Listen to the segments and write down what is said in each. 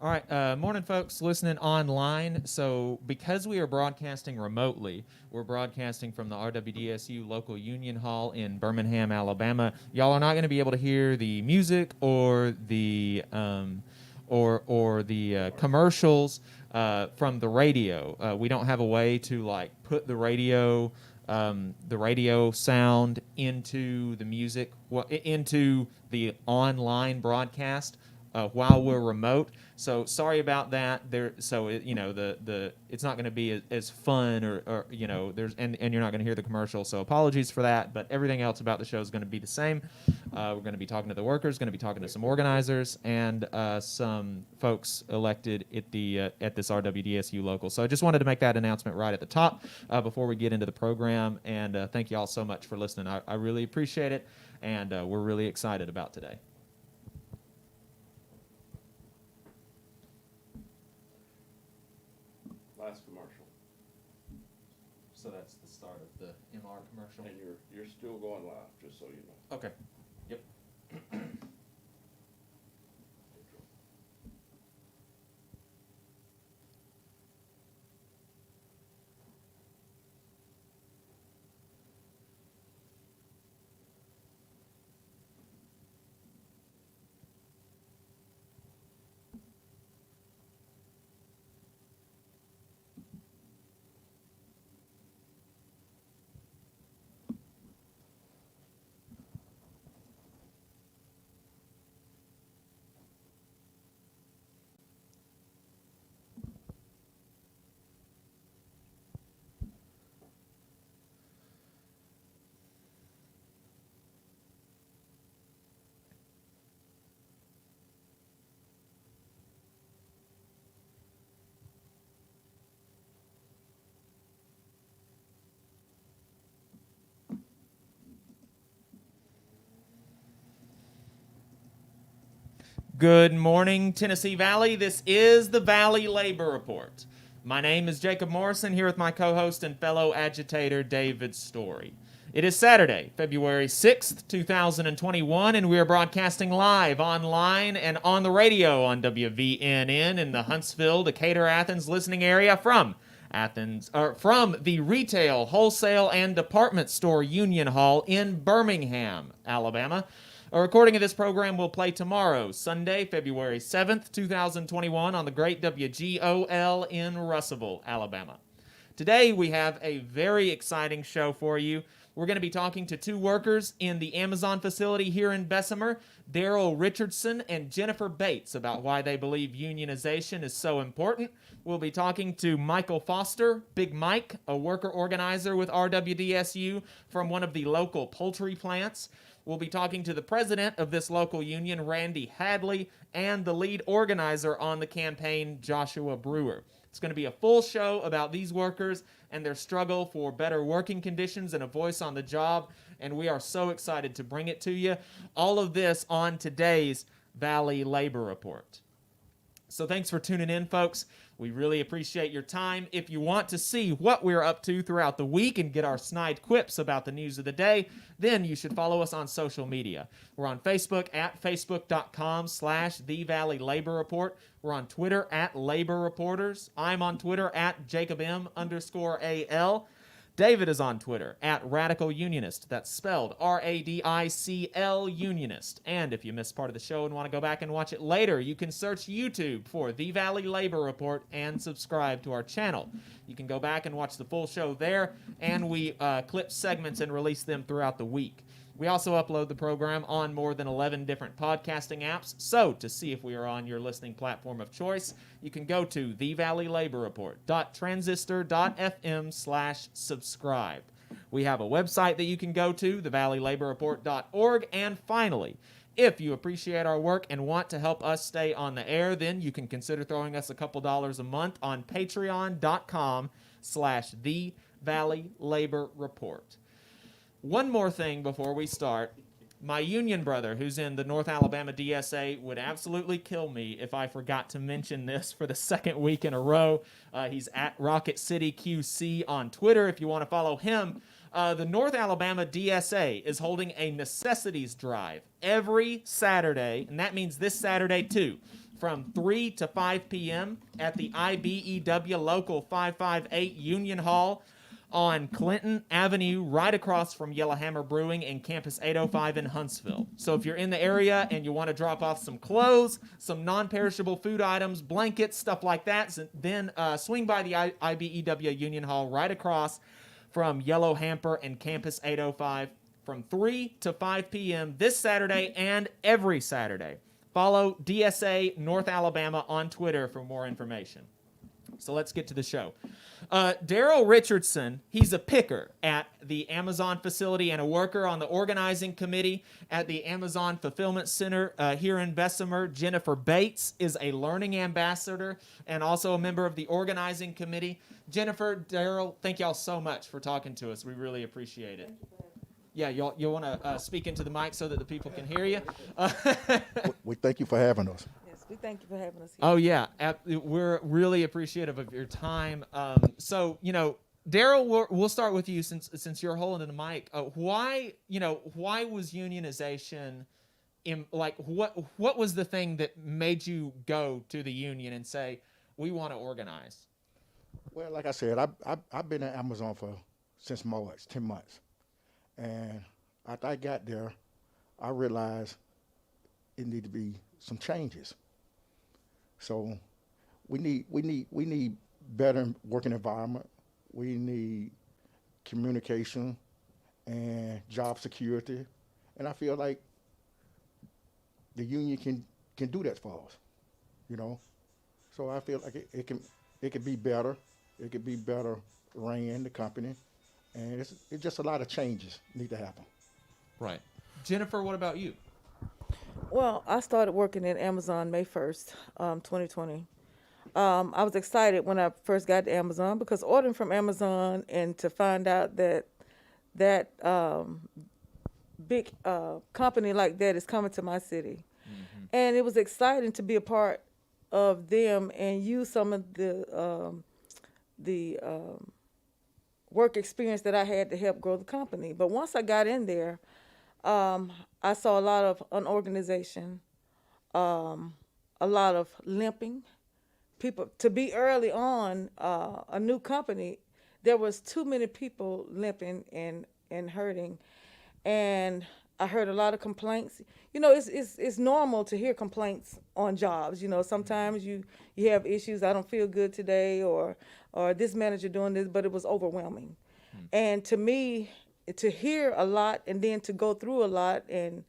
All right, morning, folks listening online. So because we are broadcasting remotely, we're broadcasting from the RWDSU local union hall in Birmingham, Alabama. Y'all are not going to be able to hear the music or the commercials from the radio. We don't have a way to like put the radio sound into the music, into the online broadcast while we're remote. So sorry about that. It's not going to be as fun or and you're not going to hear the commercial. So apologies for that. But everything else about the show is going to be the same. We're going to be talking to the workers, going to be talking to some organizers, and some folks elected at this RWDSU local. So I just wanted to make that announcement right at the top before we get into the program. And thank you all so much for listening. I really appreciate it, and we're really excited about today. Last commercial. So that's the start of the MR commercial. And you're still going live, just so you know. Okay. Yep. Good morning, Tennessee Valley. This is the Valley Labor Report. My name is Jacob Morrison, here with my co-host and fellow agitator, David Story. It is Saturday, February 6th, 2021, and we are broadcasting live online and on the radio on WVNN in the Huntsville, Decatur, Athens listening area from the Retail, Wholesale, and Department Store Union Hall in Birmingham, Alabama. A recording of this program will play tomorrow, Sunday, February 7th, 2021, on the great WGOL in Russellville, Alabama. Today, we have a very exciting show for you. We're going to be talking to two workers in the Amazon facility here in Bessemer, Daryl Richardson and Jennifer Bates, about why they believe unionization is so important. We'll be talking to Michael Foster, Big Mike, a worker organizer with RWDSU from one of the local poultry plants. We'll be talking to the president of this local union, Randy Hadley, and the lead organizer on the campaign, Joshua Brewer. It's going to be a full show about these workers and their struggle for better working conditions and a voice on the job, and we are so excited to bring it to you. All of this on today's Valley Labor Report. So thanks for tuning in, folks. We really appreciate your time. If you want to see what we're up to throughout the week and get our snide quips about the news of the day, then you should follow us on social media. We're on Facebook at facebook.com/The Valley Labor Report. We're on Twitter at Labor Reporters. I'm on Twitter at JacobM_AL. David is on Twitter at Radical Unionist. That's spelled RADICL Unionist. And if you missed part of the show and want to go back and watch it later, you can search YouTube for The Valley Labor Report and subscribe to our channel. You can go back and watch the full show there, and we clip segments and release them throughout the week. We also upload the program on more than 11 different podcasting apps, so to see if we are on your listening platform of choice, you can go to thevalleylaborreport.transistor.fm/subscribe. We have a website that you can go to, thevalleylaborreport.org, and finally, if you appreciate our work and want to help us stay on the air, then you can consider throwing us a couple dollars a month on patreon.com/thevalleylaborreport. One more thing before we start. My union brother, who's in the North Alabama DSA, would absolutely kill me if I forgot to mention this for the second week in a row. He's at Rocket City QC on Twitter if you want to follow him. The North Alabama DSA is holding a necessities drive every Saturday, and that means this Saturday too, from 3 to 5 p.m. at the IBEW Local 558 Union Hall on Clinton Avenue, right across from Yellowhammer Brewing and Campus 805 in Huntsville. So if you're in the area and you want to drop off some clothes, some non-perishable food items, blankets, stuff like that, then swing by the IBEW Union Hall right across from Yellowhammer and Campus 805 from 3 to 5 p.m. this Saturday and every Saturday. Follow DSA North Alabama on Twitter for more information. So let's get to the show. Daryl Richardson, he's a picker at the Amazon facility and a worker on the organizing committee at the Amazon Fulfillment Center here in Bessemer. Jennifer Bates is a learning ambassador and also a member of the organizing committee. Jennifer, Daryl, thank y'all so much for talking to us. We really appreciate it. Yeah, you want to speak into the mic so that the people can hear you? We thank you for having us. Yes, we thank you for having us here. Oh, yeah. We're really appreciative of your time. So, Daryl, we'll start with you since you're holding the mic. Why was unionization what was the thing that made you go to the union and say, we want to organize? Well, like I said, I've been at Amazon since March, 10 months. And after I got there, I realized it needed to be some changes. So we need better working environment. We need communication and job security. And I feel like the union can do that for us, So I feel like it could be better. It could be better ran, the company. And it's just a lot of changes need to happen. Right. Jennifer, what about you? Well, I started working at Amazon May 1st, 2020. I was excited when I first got to Amazon because ordering from Amazon and to find out that big company like that is coming to my city. Mm-hmm. And it was exciting to be a part of them and use some of the work experience that I had to help grow the company. But once I got in there, I saw a lot of unorganization, a lot of limping. People, to be early on a new company, there was too many people limping and hurting. And I heard a lot of complaints. It's normal to hear complaints on jobs. Sometimes you have issues. I don't feel good today, or this manager doing this, but it was overwhelming. And to me, to hear a lot and then to go through a lot and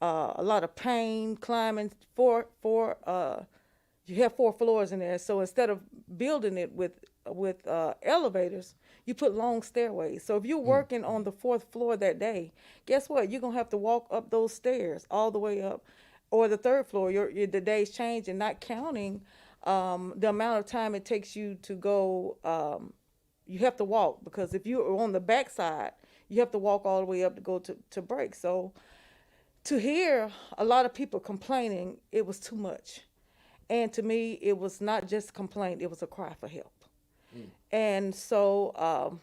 a lot of pain, climbing you have 4 floors in there. So instead of building it with elevators, you put long stairways. So if you're working on the 4th floor that day, guess what? You're going to have to walk up those stairs all the way up. Or the 3rd floor, the days change, and not counting the amount of time it takes you to go. You have to walk, because if you're on the back side, you have to walk all the way up to go to break. So to hear a lot of people complaining, it was too much. And to me, it was not just a complaint, it was a cry for help. And so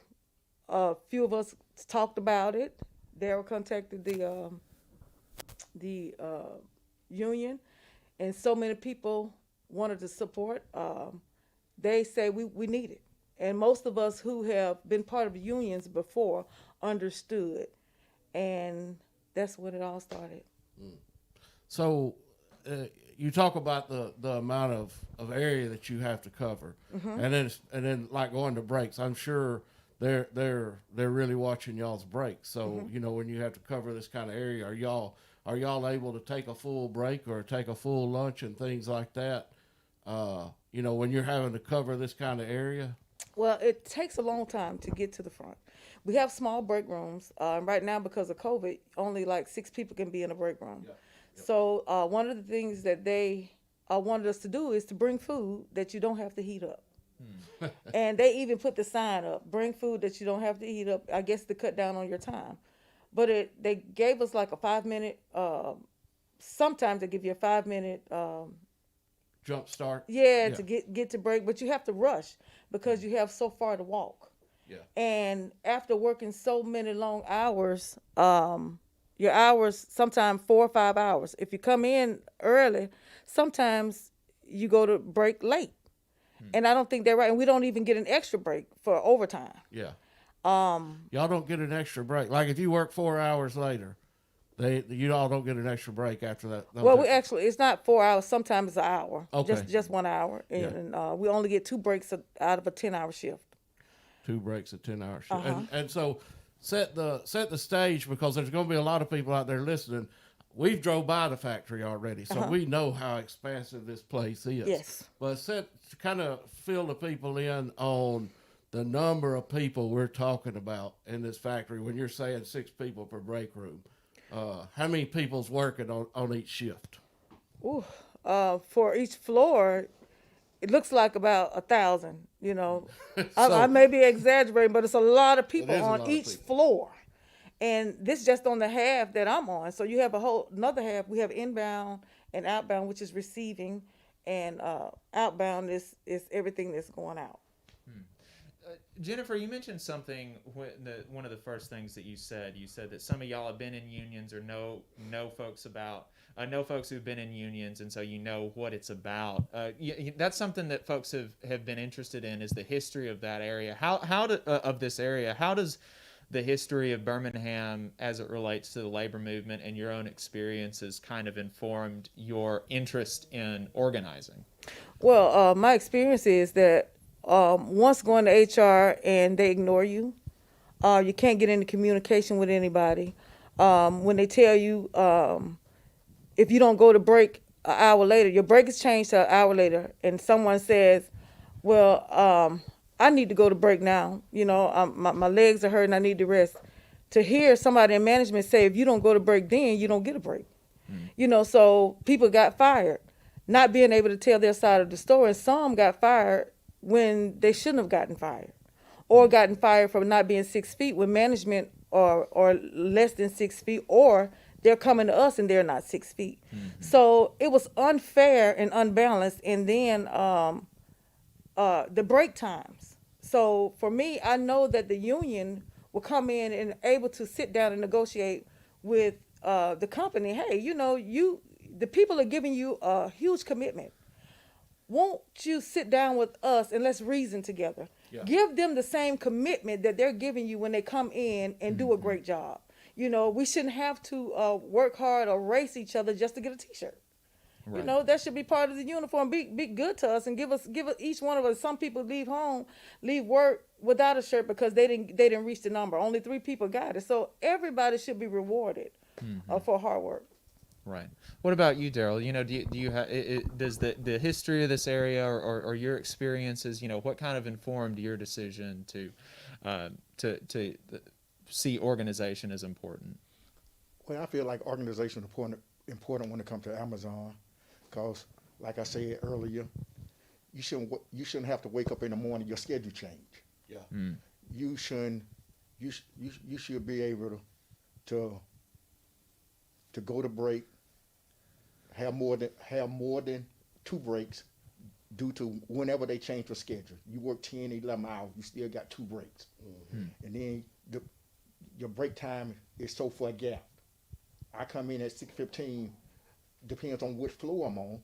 a few of us talked about it. Daryl contacted the union, and so many people wanted to support. They say we need it. And most of us who have been part of unions before understood. And that's when it all started. So you talk about the amount of area that you have to cover, and then like going to breaks. I'm sure they're really watching y'all's breaks. So when you have to cover this kind of area, are y'all able to take a full break or take a full lunch and things like that? When you're having to cover this kind of area. Well, it takes a long time to get to the front. We have small break rooms. Right now, because of COVID, only like 6 people can be in a break room. Yeah. Yep. So one of the things that they wanted us to do is to bring food that you don't have to heat up. And they even put the sign up, bring food that you don't have to heat up, I guess to cut down on your time. But they gave us like a 5-minute, sometimes they give you a 5-minute jump start. Yeah, to get to break, but you have to rush because you have so far to walk. Yeah. And after working so many long hours, your hours sometimes 4 or 5 hours. If you come in early, sometimes you go to break late. And I don't think they're right. And we don't even get an extra break for overtime. Yeah. Y'all don't get an extra break. Like if you work 4 hours later, you all don't get an extra break after that. Well, we actually, it's not 4 hours. Sometimes it's an hour. Okay. Just 1 hour. And we only get 2 breaks out of a 10-hour shift. 2 breaks at 10 hours. And so set the stage, because there's going to be a lot of people out there listening. We've drove by the factory already, so we know how expansive this place is. Yes. But kind of fill the people in on the number of people we're talking about in this factory. When you're saying 6 people per break room, how many people's working on each shift? Ooh, for each floor, it looks like about 1,000. You know, I may be exaggerating, but it's a lot of people on each floor. And this is just on the half that I'm on. So you have another half. We have inbound and outbound, which is receiving, and outbound is everything that's going out. Jennifer, you mentioned something. One of the first things that you said that some of y'all have been in unions or know folks who've been in unions, and so you know what it's about. That's something that folks have been interested in, is the history of that area. Of this area? How does the history of Birmingham as it relates to the labor movement and your own experiences kind of informed your interest in organizing? Well, my experience is that once going to HR and they ignore you, you can't get into communication with anybody. When they tell you if you don't go to break an hour later, your break is changed to an hour later, and someone says, well, I need to go to break now. You know, my legs are hurting. I need to rest. To hear somebody in management say, if you don't go to break then, you don't get a break. You know, so people got fired, not being able to tell their side of the story. And some got fired when they shouldn't have gotten fired, or gotten fired for not being 6 feet when management or less than 6 feet, or they're coming to us and they're not 6 feet. So it was unfair and unbalanced. And then the break times. So for me, I know that the union will come in and able to sit down and negotiate with the company. Hey, you know, the people are giving you a huge commitment. Won't you sit down with us and let's reason together? Yeah. Give them the same commitment that they're giving you when they come in and do a great job. You know, we shouldn't have to work hard or race each other just to get a T-shirt. Right. You know, that should be part of the uniform. Be good to us and give us each one of us. Some people leave work without a shirt because they didn't reach the number. Only 3 people got it. So everybody should be rewarded for hard work. Right. What about you, Daryl? You know, do you have does the history of this area or your experiences? You know, what kind of informed your decision to see organization as important? Well, I feel like organization is important when it comes to Amazon, because, like I said earlier, you shouldn't have to wake up in the morning. Your schedule change. Yeah. You shouldn't. You should be able to go to break. Have more than 2 breaks due to whenever they change the schedule. You work 10, 11 hours, you still got 2 breaks. And then your break time is so far gapped. I come in at 6:15, depends on which floor I'm on.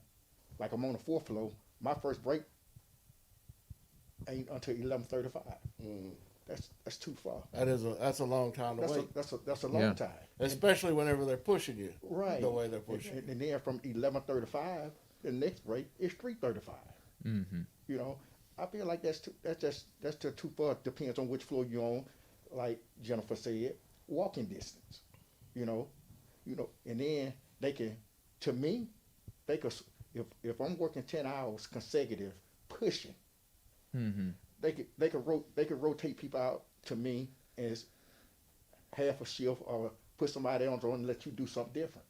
Like I'm on the 4th floor, my first break ain't until 11:35. That's too far. That's a long time to wait. That's a long time. Especially whenever they're pushing you. Right. The way they're pushing. And then from 11:35, the next break is 3:35. You know, I feel like that's just too far. Depends on which floor you're on. Like Jennifer said, walking distance. You know, and then they can. To me, they could. If I'm working 10 hours consecutive, pushing. They could rotate people out to me as half a shift, or put somebody else on and let you do something different.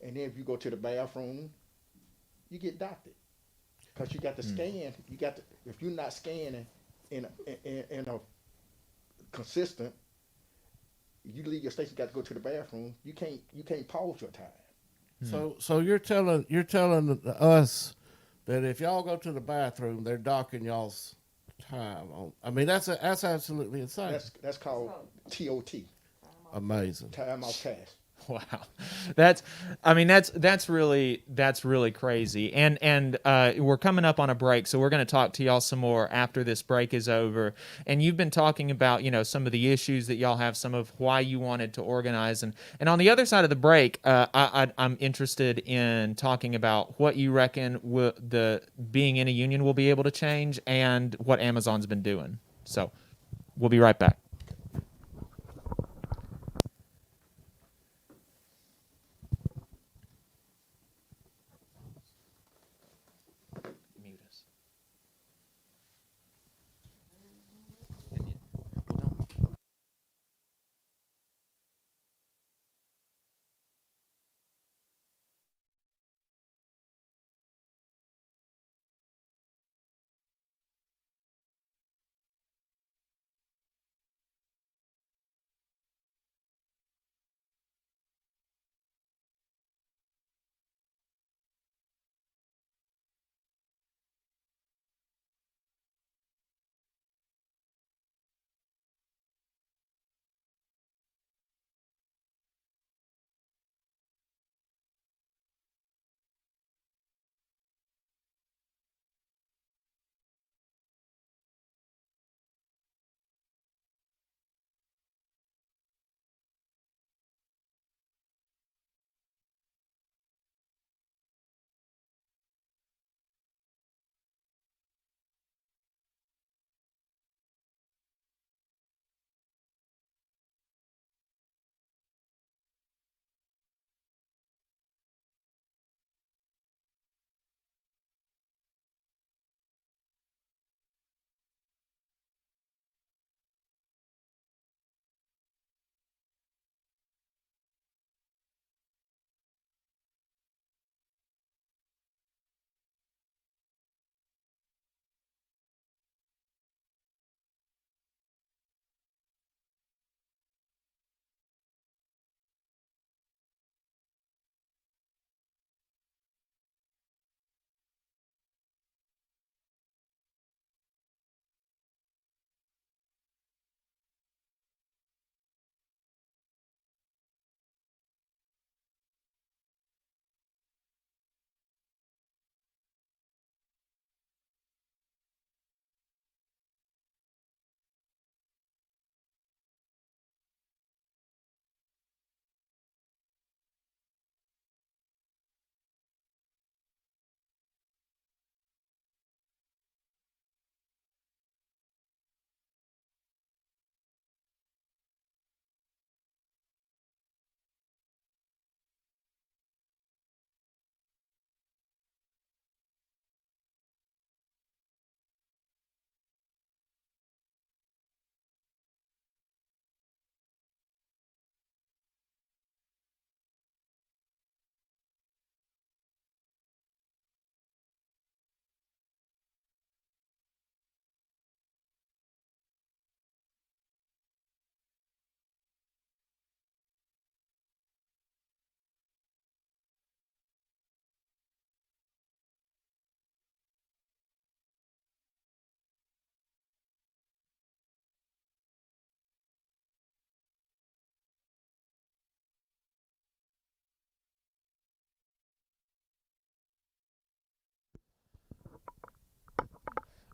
And then if you go to the bathroom, you get doctored, because you got to scan. If you're not scanning in a consistent, you leave your station, got to go to the bathroom. You can't pause your time. So you're telling us that if y'all go to the bathroom, they're docking y'all's time on. I mean, that's absolutely insane. That's called TOT. Amazing. Time off task. Wow, that's really crazy, and we're coming up on a break, so we're going to talk to y'all some more after this break is over. And you've been talking about some of the issues that y'all have, some of why you wanted to organize, and on the other side of the break, I'm interested in talking about what you reckon the being in a union will be able to change, and what Amazon's been doing. So we'll be right back. Mute us.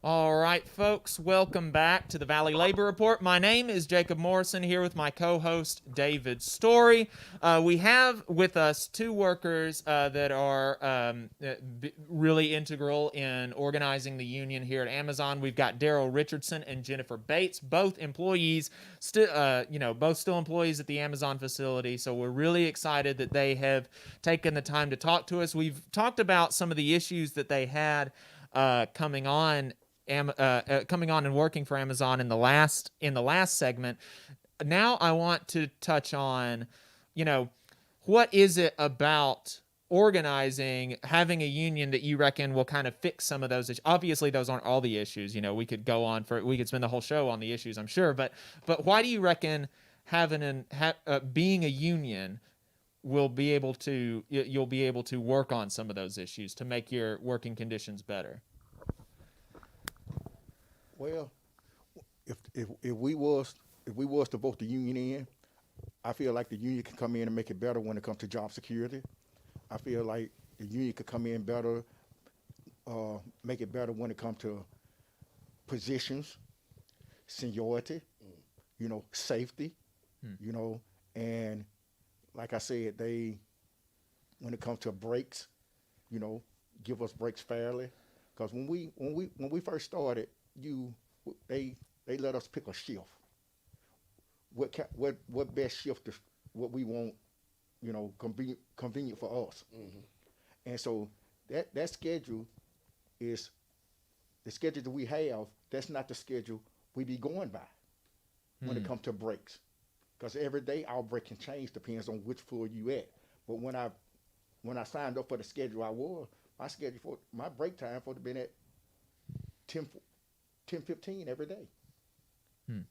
All right, folks, welcome back to the Valley Labor Report. My name is Jacob Morrison, here with my co-host, David Story. We have with us two workers that are really integral in organizing the union here at Amazon. We've got Daryl Richardson and Jennifer Bates, both employees, both still employees at the Amazon facility. So we're really excited that they have taken the time to talk to us. We've talked about some of the issues that they had coming on and working for Amazon in the last segment. Now I want to touch on, what is it about organizing, having a union that you reckon will kind of fix some of those issues? Obviously, those aren't all the issues. We could we could spend the whole show on the issues, I'm sure. But why do you reckon being a union you'll be able to work on some of those issues to make your working conditions better? Well, if we was to vote the union in, I feel like the union can come in and make it better when it comes to job security. I feel like the union could come in better, make it better when it comes to positions, seniority, you know, safety, you know, and like I said, when it comes to breaks, you know, give us breaks fairly. Because when we first started, they let us pick a shift. What best shift is what we want, you know, convenient for us. And so that schedule is the schedule that we have. That's not the schedule we be going by when it comes to breaks. Because every day our break can change, depends on which floor you at. But when I signed up for the schedule my schedule for my break time would have been at 10:15 every day.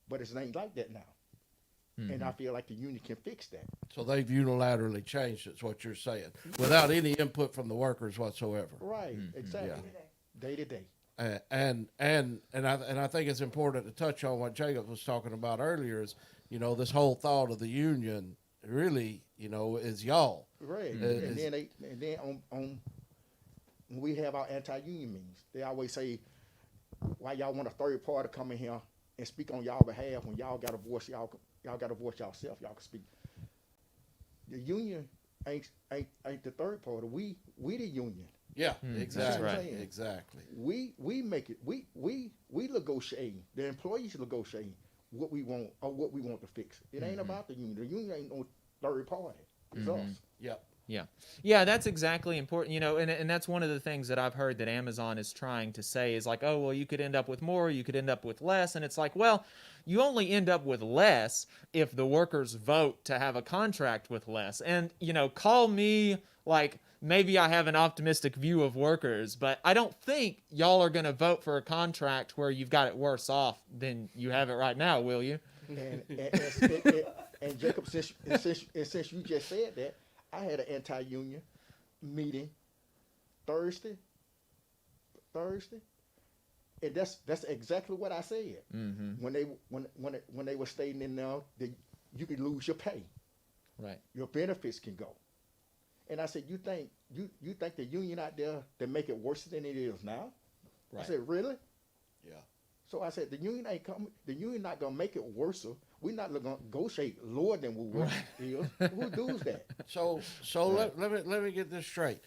But it ain't like that now. And I feel like the union can fix that. So they've unilaterally changed it, is what you're saying, without any input from the workers whatsoever. Right, exactly. Day to day. And I think it's important to touch on what Jacob was talking about earlier is, you know, this whole thought of the union really, you know, is y'all. Right. And then on when we have our anti-union meetings, they always say, why y'all want a third party to come in here and speak on y'all behalf when y'all got a voice, y'all got a voice yourself, y'all can speak. The union ain't the third party. We the union. Yeah, exactly. Right. Exactly. We make it. We negotiate. The employees negotiate what we want or what we want to fix. It ain't about the union. The union ain't no third party. It's us. Yep. Yeah, that's exactly important, you know, and that's one of the things that I've heard that Amazon is trying to say is like, oh, well, you could end up with more, you could end up with less, and it's like, well, you only end up with less if the workers vote to have a contract with less. And, you know, call me like maybe I have an optimistic view of workers, but I don't think y'all are going to vote for a contract where you've got it worse off than you have it right now, will you? And Jacob, since you just said that, I had an anti-union meeting Thursday, and that's exactly what I said. When they were stating in there that you could lose your pay, Right. your benefits can go, and I said, you think the union out there that make it worse than it is now? Right. I said, really? Yeah. So I said, the union ain't coming. The union not gonna make it worse. We're not gonna negotiate lower than what it is. Who does that? So let me get this straight.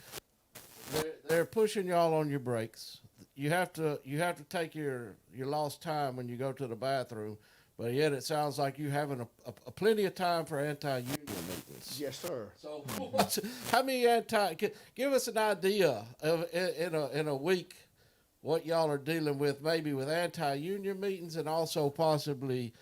They're pushing y'all on your breaks. You have to take your lost time when you go to the bathroom, but yet it sounds like you having a plenty of time for anti-union meetings. Yes, sir. So how many give us an idea of in a week what y'all are dealing with, maybe with anti-union meetings and also possibly.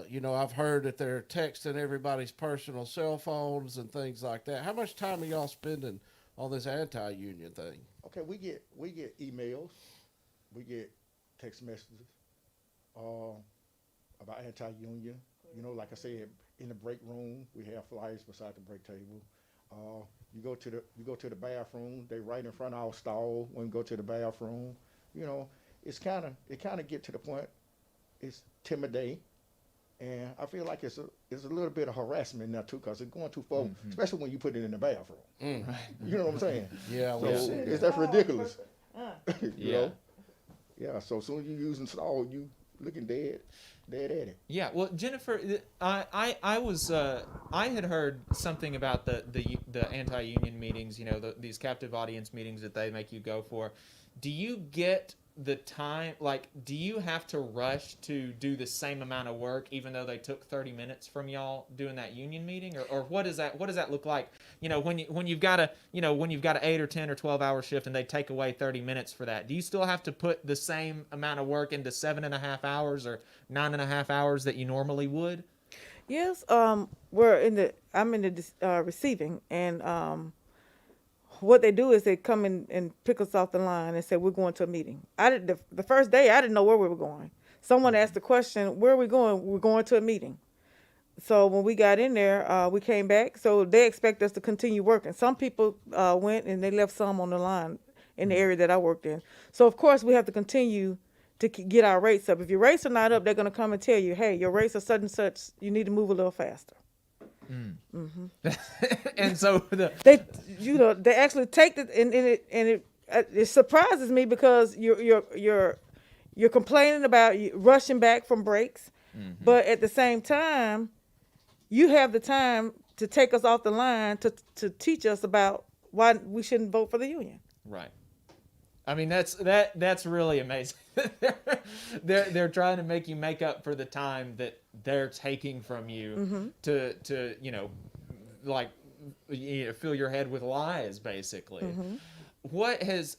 You know, I've heard that they're texting everybody's personal cell phones and things like that. How much time are y'all spending on this anti-union thing? Okay, we get emails, we get text messages about anti-union. You know, like I said, in the break room, we have flyers beside the break table. You go to the bathroom, they right in front of our stall when we go to the bathroom. You know, it kind of get to the point. It's intimidating. And I feel like it's a little bit of harassment now too, because it's going too far, especially when you put it in the bathroom. You know what I'm saying? Yeah. So Well, that's ridiculous. You know? Yeah. So soon as you using stall, you looking dead at it. Yeah, well, Jennifer, I had heard something about the anti-union meetings, you know, these captive audience meetings that they make you go for. Do you get the time, like, do you have to rush to do the same amount of work even though they took 30 minutes from y'all doing that union meeting, or what does that look like, you know, when you've got a 8 or 10 or 12 hour shift and they take away 30 minutes for that? Do you still have to put the same amount of work into 7.5 hours or 9.5 hours that you normally would? Yes, I'm in the receiving, and what they do is they come in and pick us off the line and say, we're going to a meeting. The first day, I didn't know where we were going. Someone asked the question, where are we going? We're going to a meeting. So when we got in there, we came back. So they expect us to continue working. Some people went and they left some on the line in the area that I worked in. So, of course, we have to continue to get our rates up. If your rates are not up, they're going to come and tell you, hey, your rates are such and such. You need to move a little faster. And so They actually take it, and it surprises me because you're complaining about rushing back from breaks, but at the same time, you have the time to take us off the line to teach us about why we shouldn't vote for the union. right. I mean, that's really amazing. they're trying to make you make up for the time that they're taking from you to like fill your head with lies, basically. What has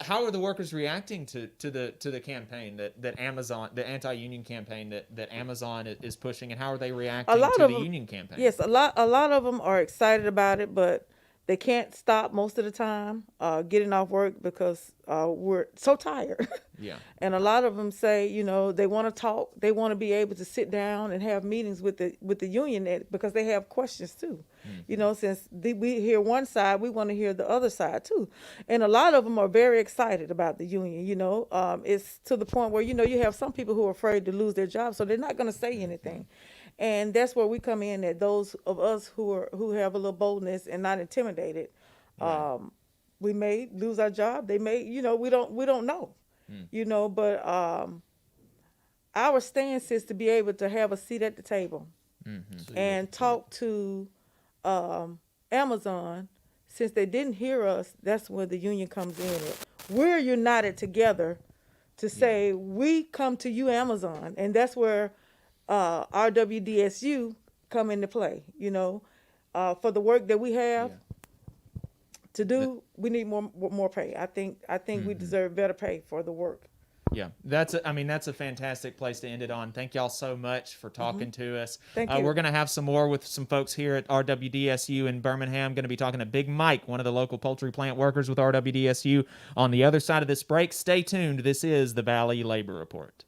how are the workers reacting to the campaign that Amazon, the anti-union campaign that Amazon is pushing, and how are they reacting to the union campaign? Yes, a lot of them are excited about it, but they can't stop most of the time getting off work because we're so tired. Yeah. And a lot of them say, they want to talk. They want to be able to sit down and have meetings with the union because they have questions too. Since we hear one side, we want to hear the other side too. And a lot of them are very excited about the union. It's to the point where you have some people who are afraid to lose their jobs, so they're not going to say anything. And that's where we come in, at those of us who have a little boldness and not intimidated. Right. We may lose our job. They may, we don't know. But our stance is to be able to have a seat at the table and talk to Amazon. Since they didn't hear us, that's where the union comes in. We're united together to say we come to you, Amazon, and that's where RWDSU come into play. For the work that we have to do, we need more pay. I think we deserve better pay for the work. Yeah, that's a fantastic place to end it on. Thank y'all so much for talking to us. Thank you. We're going to have some more with some folks here at RWDSU in Birmingham. Going to be talking to Big Mike, one of the local poultry plant workers with RWDSU, on the other side of this break. Stay tuned. This is the Valley Labor Report.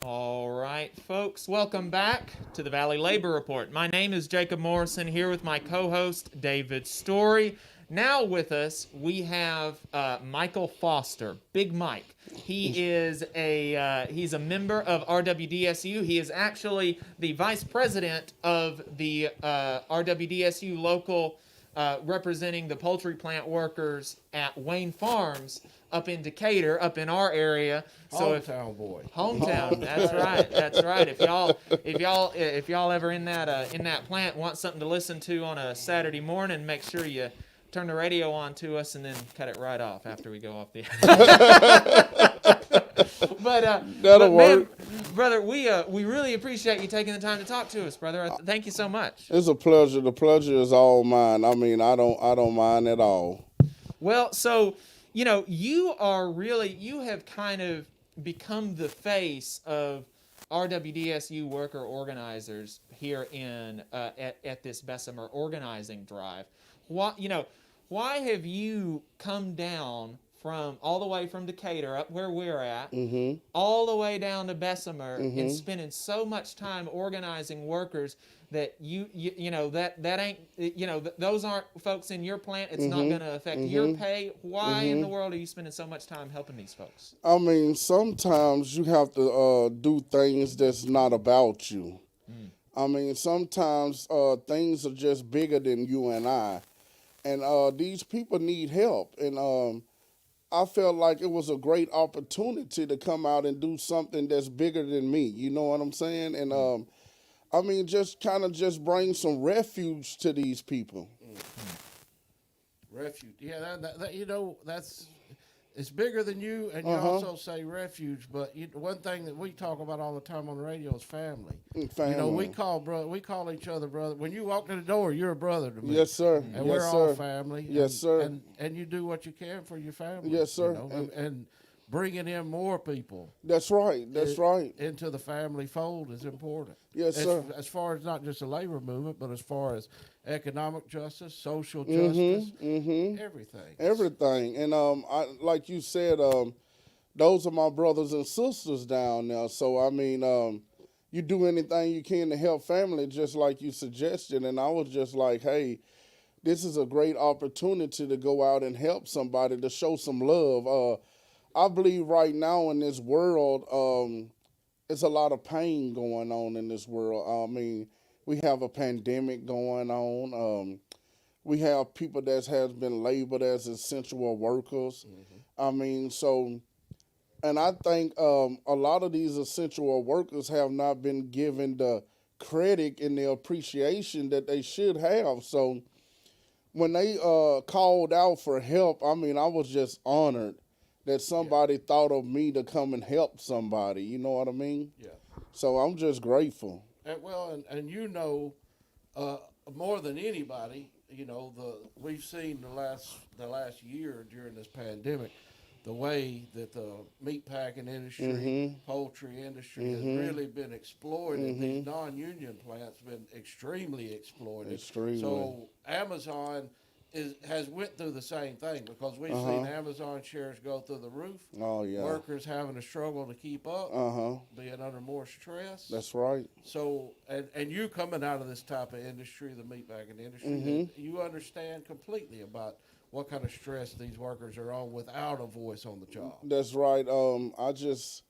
All right, folks, welcome back to the Valley Labor Report. My name is Jacob Morrison, here with my co-host, David Story. Now with us, we have Michael Foster, Big Mike. He is he's a member of RWDSU. He is actually the vice president of the RWDSU local representing the poultry plant workers at Wayne Farms up in Decatur, up in our area. So Hometown boy. Hometown, that's right, that's right. If y'all ever in that plant want something to listen to on a Saturday morning, make sure you turn the radio on to us and then cut it right off after we go off the That'll man, work. brother, we really appreciate you taking the time to talk to us, brother. Thank you so much. It's a pleasure. The pleasure is all mine. I mean, I don't mind at all. Well, so you have kind of become the face of RWDSU worker organizers here in at this Bessemer organizing drive. Why have you come down from all the way from Decatur up where we're at, all the way down to Bessemer, and spending so much time organizing workers that that ain't those aren't folks in your plant. It's not going to affect your pay. Why in the world are you spending so much time helping these folks? I mean, sometimes you have to do things that's not about you. I mean, sometimes things are just bigger than you and I. And these people need help. And I felt like it was a great opportunity to come out and do something that's bigger than me. You know what I'm saying? And I mean, just bring some refuge to these people. Refuge. Yeah, that's it's bigger than you, and you also say refuge. But one thing that we talk about all the time on the radio is family. Family. We call each other brother. When you walk in the door, you're a brother to me. Yes, sir. And yes, we're sir. all family. Yes, sir. And you do what you can for your family. Yes, sir. And bringing in more people. That's right. That's right. Into the family fold is important. Yes, sir. As far as not just the labor movement, but as far as economic justice, social justice, everything. Everything. And like you said, those are my brothers and sisters down there. So I mean, you do anything you can to help family, just like you suggested. And I was just like, hey, this is a great opportunity to go out and help somebody, to show some love. I believe right now in this world, it's a lot of pain going on in this world. I mean, we have a pandemic going on. We have people that has been labeled as essential workers. I mean, so, and I think a lot of these essential workers have not been given the credit and the appreciation that they should have. So when they called out for help, I mean, I was just honored that somebody thought of me to come and help somebody. You know what I mean? Yeah. So I'm just grateful. And more than anybody, we've seen the last year during this pandemic, the way that the meat packing industry, poultry industry has really been exploited. These non-union plants been extremely exploited. Extremely. So Amazon has went through the same thing, because we've seen Amazon shares go through the roof. Oh, yeah. Workers having a struggle to keep up, being under more stress. That's right. So, and you coming out of this type of industry, the meat packing industry, you understand completely about what kind of stress these workers are on without a voice on the job. That's right. It's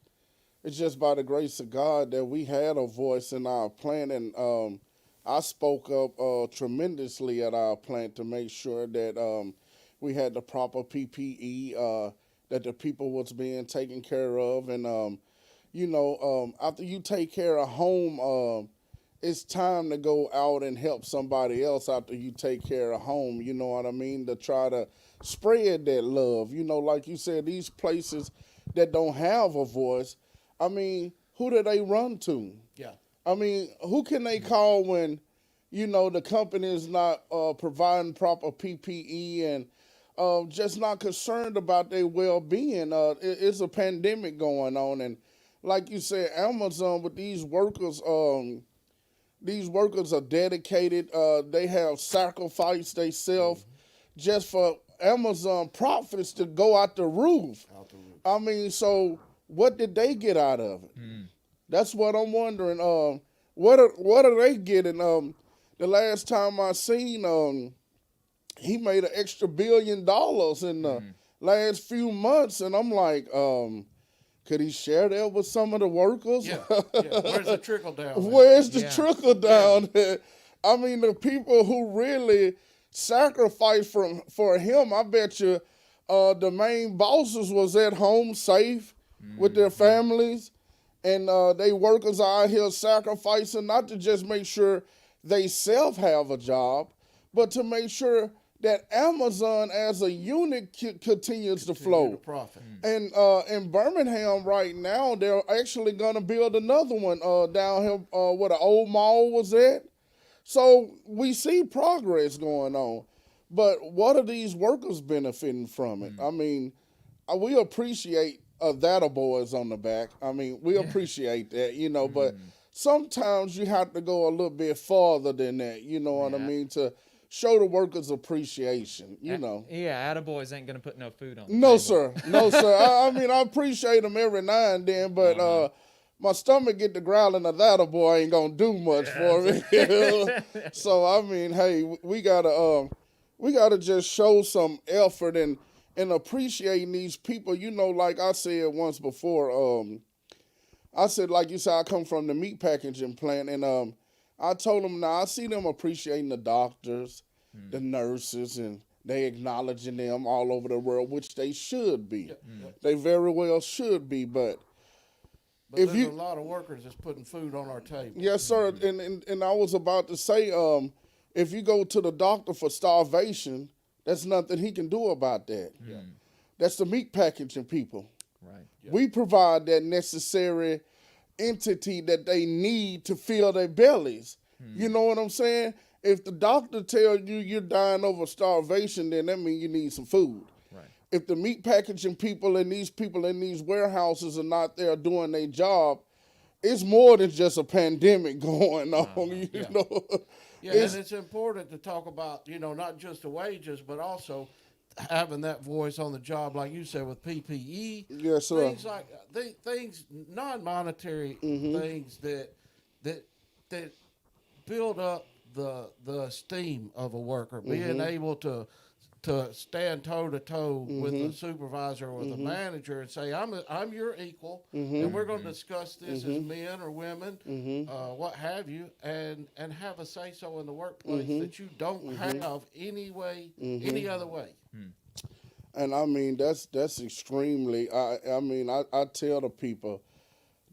just by the grace of God that we had a voice in our plant, and I spoke up tremendously at our plant to make sure that we had the proper PPE, that the people was being taken care of. And, after you take care of home, it's time to go out and help somebody else after you take care of home, you know what I mean, to try to spread that love. Like you said, these places that don't have a voice, I mean, who do they run to? Yeah. I mean, who can they call when, the company is not providing proper PPE and just not concerned about their well-being? It's a pandemic going on. And like you said, Amazon, with these workers are dedicated. They have sacrificed themselves just for Amazon profits to go out the roof. I mean, so what did they get out of it? That's what I'm wondering. What are they getting? The last time I seen, he made an extra $1 billion in the last few months, and I'm like, could he share that with some of the workers? Yeah. Where's the trickle down? Where's the Yeah. trickle down? I mean, the people who really sacrificed for him, I bet you the main bosses was at home safe with their families, and they workers are out here sacrificing not to just make sure they self have a job, but to make sure that Amazon as a unit continues to flow. To profit. And in Birmingham right now, they're actually going to build another one down here where the old mall was at. So we see progress going on. But what are these workers benefiting from it? I mean, we appreciate that boys on the back. I mean, we appreciate that, you know, but sometimes you have to go a little bit farther than that, you know what I mean, to show the workers appreciation, you know. Yeah, attaboys ain't going to put no food on the No, table. sir. No, sir. I mean, I appreciate them every now and then, but my stomach get to growling of that boy ain't going to do much for me. So, I mean, hey, we got to just show some effort and appreciating these people. You know, like I said once before, I said, like you said, I come from the meat packaging plant, and I told them, now I see them appreciating the doctors, the nurses, and they acknowledging them all over the world, which they should be. They very well should be, but if there's a lot of workers that's putting food on our table. yes, sir. And I was about to say, if you go to the doctor for starvation, there's nothing he can do about that. That's the meat packaging people. Right. We provide that necessary entity that they need to fill their bellies. You know what I'm saying? If the doctor tells you you're dying over starvation, then that means you need some food. Right. If the meat packaging people and these people in these warehouses are not there doing their job, it's more than just a pandemic going on, you know. Yeah, and it's important to talk about, you know, not just the wages, but also having that voice on the job, like you said, with PPE. Yes, sir. Things like things, non-monetary things that build up the esteem of a worker, being able to stand toe to toe with a supervisor or with a manager and say, I'm your equal, and we're going to discuss this as men or women, what have you, and have a say so in the workplace that you don't have any other way. And I mean, that's extremely, I mean, I tell the people,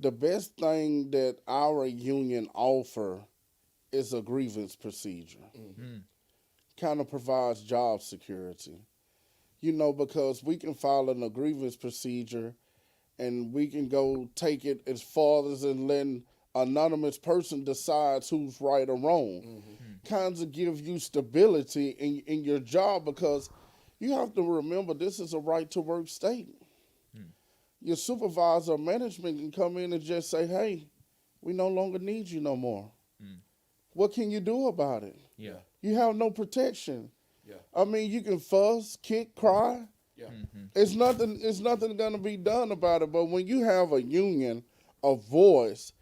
the best thing that our union offer is a grievance procedure. Kind of provides job security. You know, because we can file a grievance procedure and we can go take it as far as and letting anonymous person decides who's right or wrong. Kinds of give you stability in your job, because you have to remember this is a right to work state. Your supervisor or management can come in and just say, hey, we no longer need you no more. What can you do about it? Yeah. You have no protection. Yeah. I mean, you can fuss, kick, cry. Yeah. It's nothing going to be done about it. But when you have a union, a voice,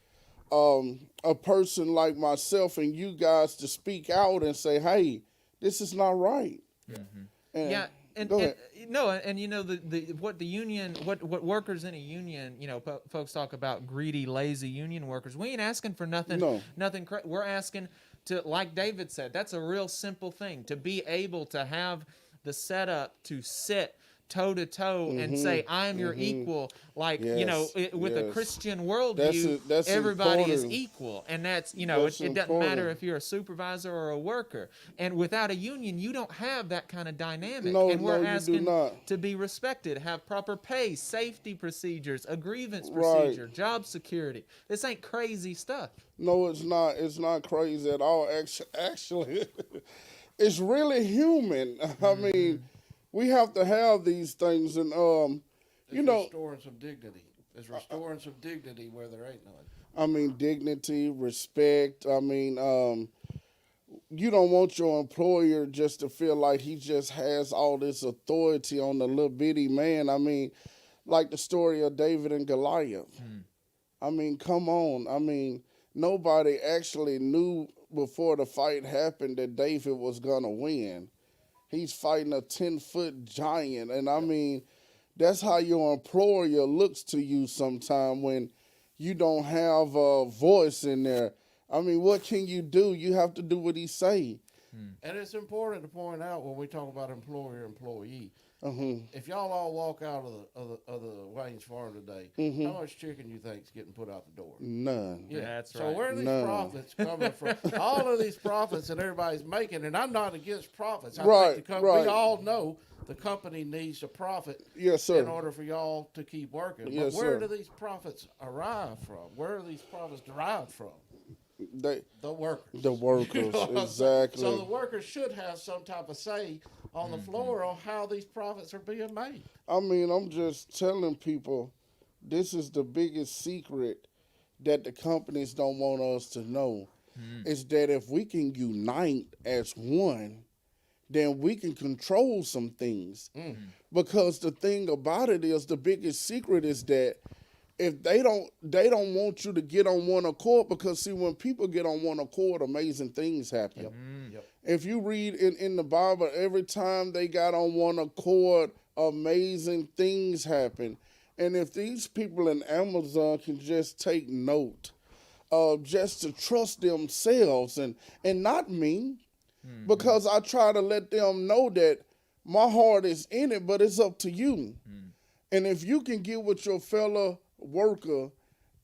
a person like myself and you guys to speak out and say, hey, this is not right. And Yeah, and go ahead. no, and you know what the union, what workers in a union, you know, folks talk about greedy, lazy union workers. We ain't asking for nothing. No. Nothing. We're asking to, like David said, that's a real simple thing, to be able to have the setup to sit toe to toe and say, I'm your equal, like, you know, with a Christian worldview, That's everybody is important. equal. And that's, you know, That's it doesn't matter important. if you're a supervisor or a worker. And without a union, you don't have that kind of dynamic. No, and we're no, you do asking not. to be respected, have proper pay, safety procedures, a grievance Right. procedure, job security. This ain't crazy stuff. No, it's not. It's not crazy at all. Actually, it's really human. I mean, we have to have these things, and you know, restoring some dignity. It's restoring some dignity where there ain't none. I mean, dignity, respect. I mean, you don't want your employer just to feel like he just has all this authority on the little bitty man. I mean, like the story of David and Goliath. I mean, come on. I mean, nobody actually knew before the fight happened that David was going to win. He's fighting a 10-foot giant. And I mean, that's how your employer looks to you sometime when you don't have a voice in there. I mean, what can you do? You have to do what he say. And it's important to point out when we talk about employer-employee, if y'all all walk out of the Wayne's farm today, how much chicken you think's getting put out the door? None. Yeah, That's so right. where are these None. profits coming from? All of these profits that everybody's making, and I'm not against profits. I Right, think we right. all know the company needs a profit Yes, sir. in order for y'all to keep working. Yes, but where sir. do these profits arrive from? Where are these profits derived from? They, The workers. the workers, You know what I'm saying? exactly. So the workers should have some type of say on the floor on how these profits are being made. I mean, I'm just telling people this is the biggest secret that the companies don't want us to know. Is that if we can unite as one, then we can control some things. Because the thing about it is, the biggest secret is that if they don't want you to get on one accord, because see, when people get on one accord, amazing things happen. If you read in the Bible, every time they got on one accord, amazing things happen. And if these people in Amazon can just take note of just to trust themselves and not me, because I try to let them know that my heart is in it, but it's up to you. And if you can get with your fellow worker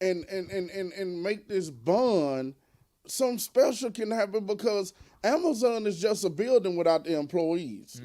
and make this bond, something special can happen, because Amazon is just a building without the employees.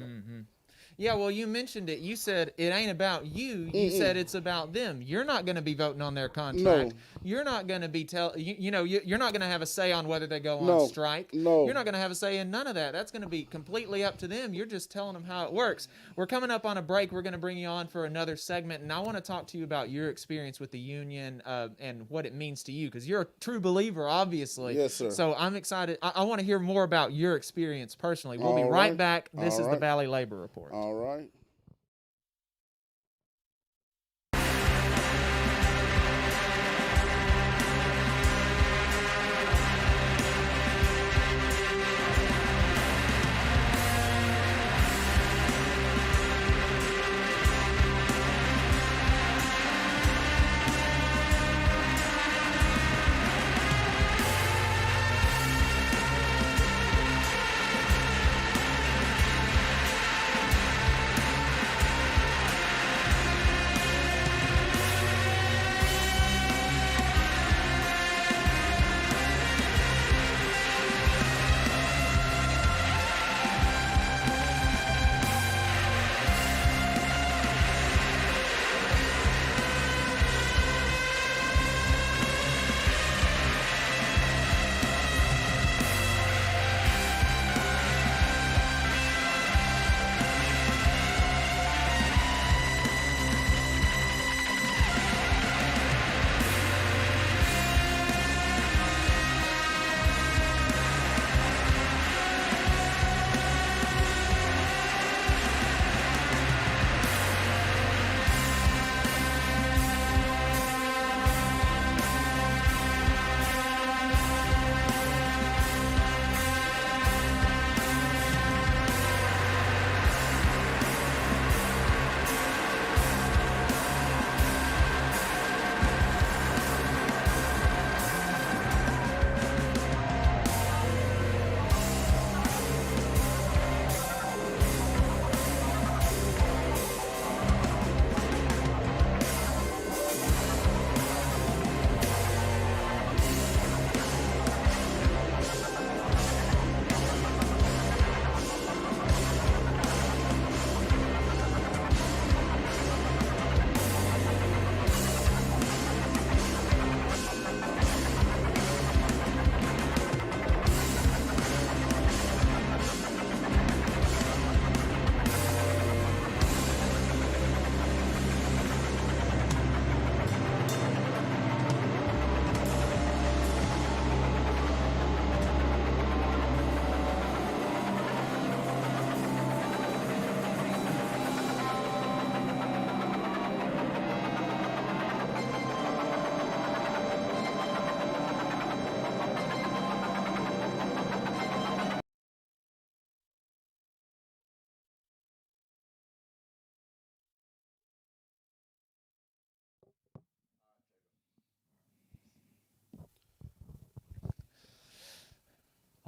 Yeah, well, you mentioned it. You said it ain't about you. You said it's about them. You're not going to be voting on their contract. No. You're not going to be you're not going to have a say on whether they go on No. strike. No. You're not going to have a say in none of that. That's going to be completely up to them. You're just telling them how it works. We're coming up on a break. We're going to bring you on for another segment, and I want to talk to you about your experience with the union and what it means to you, because you're a true believer, obviously. Yes, sir. So I'm excited. I want to hear more about your experience personally. We'll be All right right. back. This All is the right. Valley Labor Report. All right.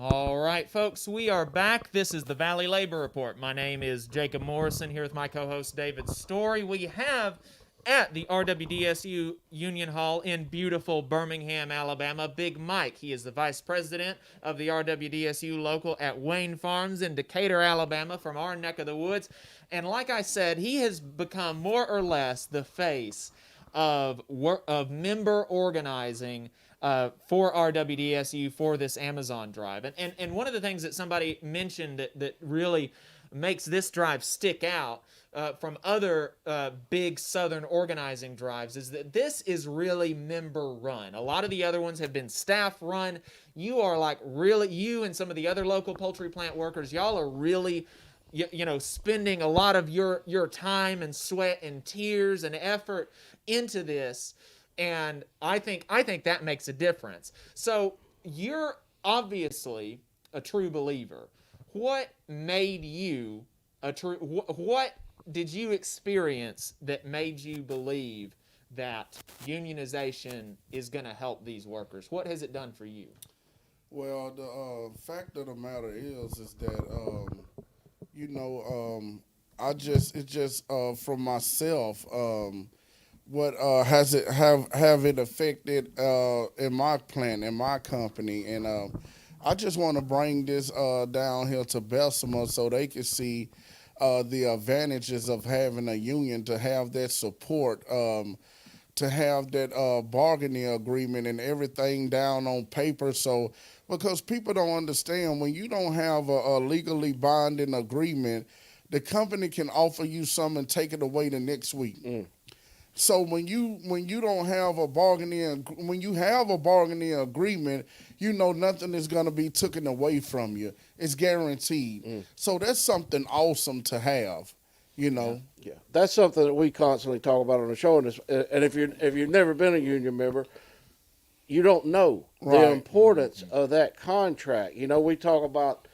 All right, folks, we are back. This is the Valley Labor Report. My name is Jacob Morrison, here with my co-host David Story. We have at the RWDSU Union Hall in beautiful Birmingham, Alabama, Big Mike. He is the vice president of the RWDSU local at Wayne Farms in Decatur, Alabama, from our neck of the woods. And like I said, he has become more or less the face of member organizing for RWDSU for this Amazon drive. And one of the things that somebody mentioned that really makes this drive stick out from other big Southern organizing drives is that this is really member run. A lot of the other ones have been staff run. You are like really, you and some of the other local poultry plant workers, y'all are really spending a lot of your time and sweat and tears and effort into this. And I think that makes a difference. So you're obviously a true believer. What made you a true? What did you experience that made you believe that unionization is going to help these workers? What has it done for you? Well, the fact of the matter is that it's just from myself. What has it have it affected in my plant, in my company, and I just want to bring this down here to Bessemer so they can see the advantages of having a union, to have that support, to have that bargaining agreement and everything down on paper. So, because people don't understand, when you don't have a legally binding agreement, the company can offer you something and take it away the next week. So when you don't have when you have a bargaining agreement, nothing is going to be taken away from you. It's guaranteed. So that's something awesome to have, Yeah, that's something that we constantly talk about on the show. And if you've never been a union member, you don't know the importance of that contract. We talk about,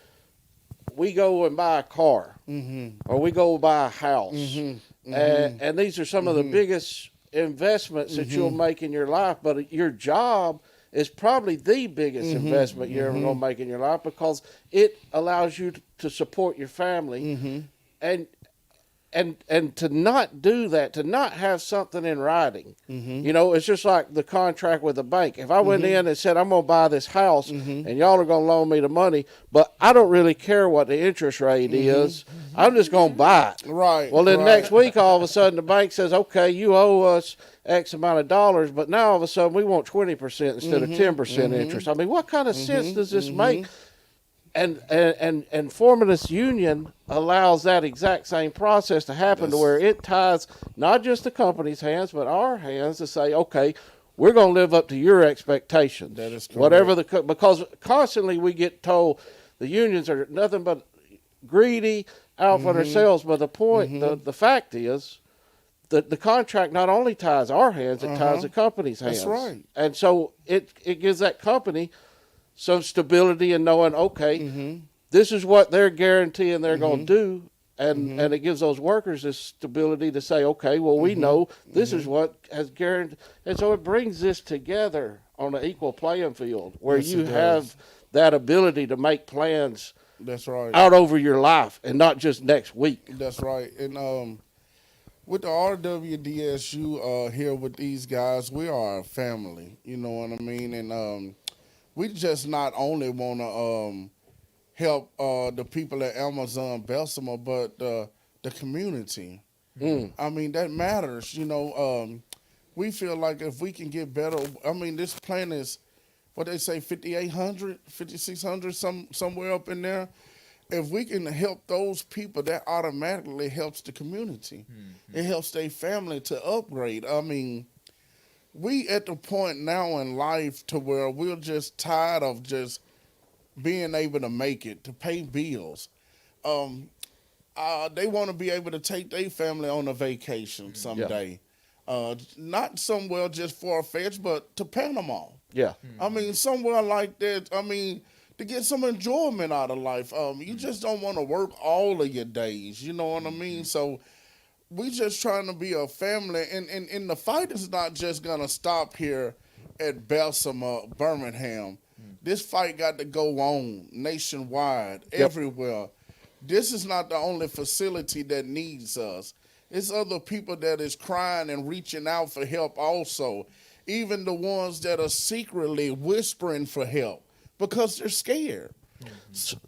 we go and buy a car, or we go buy a house. And these are some of the biggest investments that you'll make in your life. But your job is probably the biggest investment you're ever going to make in your life, because it allows you to support your family. And to not do that, to not have something in writing, it's just like the contract with the bank. If I went in and said, I'm going to buy this house and y'all are going to loan me the money, but I don't really care what the interest rate is, I'm just going to buy it. Right. Well, then next week, all of a sudden, the bank says, okay, you owe us X amount of dollars, but now all of a sudden we want 20% instead of 10% interest. I mean, what kind of sense does this make? And forming this union allows that exact same process to happen, to where it ties not just the company's hands, but our hands, to say, okay, we're going to live up to your expectations. That is correct. Whatever because constantly we get told the unions are nothing but greedy, out for themselves. But the point, the fact is, that the contract not only ties our hands, it ties the company's hands. That's right. And so it gives that company some stability in knowing, okay, this is what they're guaranteeing they're going to do. And it gives those workers this stability to say, okay, well, we know this is what has guaranteed. And so it brings this together on an equal playing field, where you have that ability to make plans. That's right. Out over your life, and not just next week. That's right. And with the RWDSU here with these guys, we are a family. You know what I mean? And we just not only want to help the people at Amazon Bessemer, but the community. I mean, that matters. We feel like if we can get better, I mean, this plant is, what they say, 5,800, 5,600, somewhere up in there. If we can help those people, that automatically helps the community. It helps their family to upgrade. I mean, we at the point now in life to where we're just tired of just being able to make it, to pay bills. They want to be able to take their family on a vacation someday. Not somewhere just far-fetched, but to Panama. Yeah. I mean, somewhere like that, I mean, to get some enjoyment out of life. You just don't want to work all of your days, you know what I mean? So we just trying to be a family, and the fight is not just going to stop here at Bessemer, Birmingham. This fight got to go on nationwide, everywhere. This is not the only facility that needs us. It's other people that is crying and reaching out for help also. Even the ones that are secretly whispering for help because they're scared.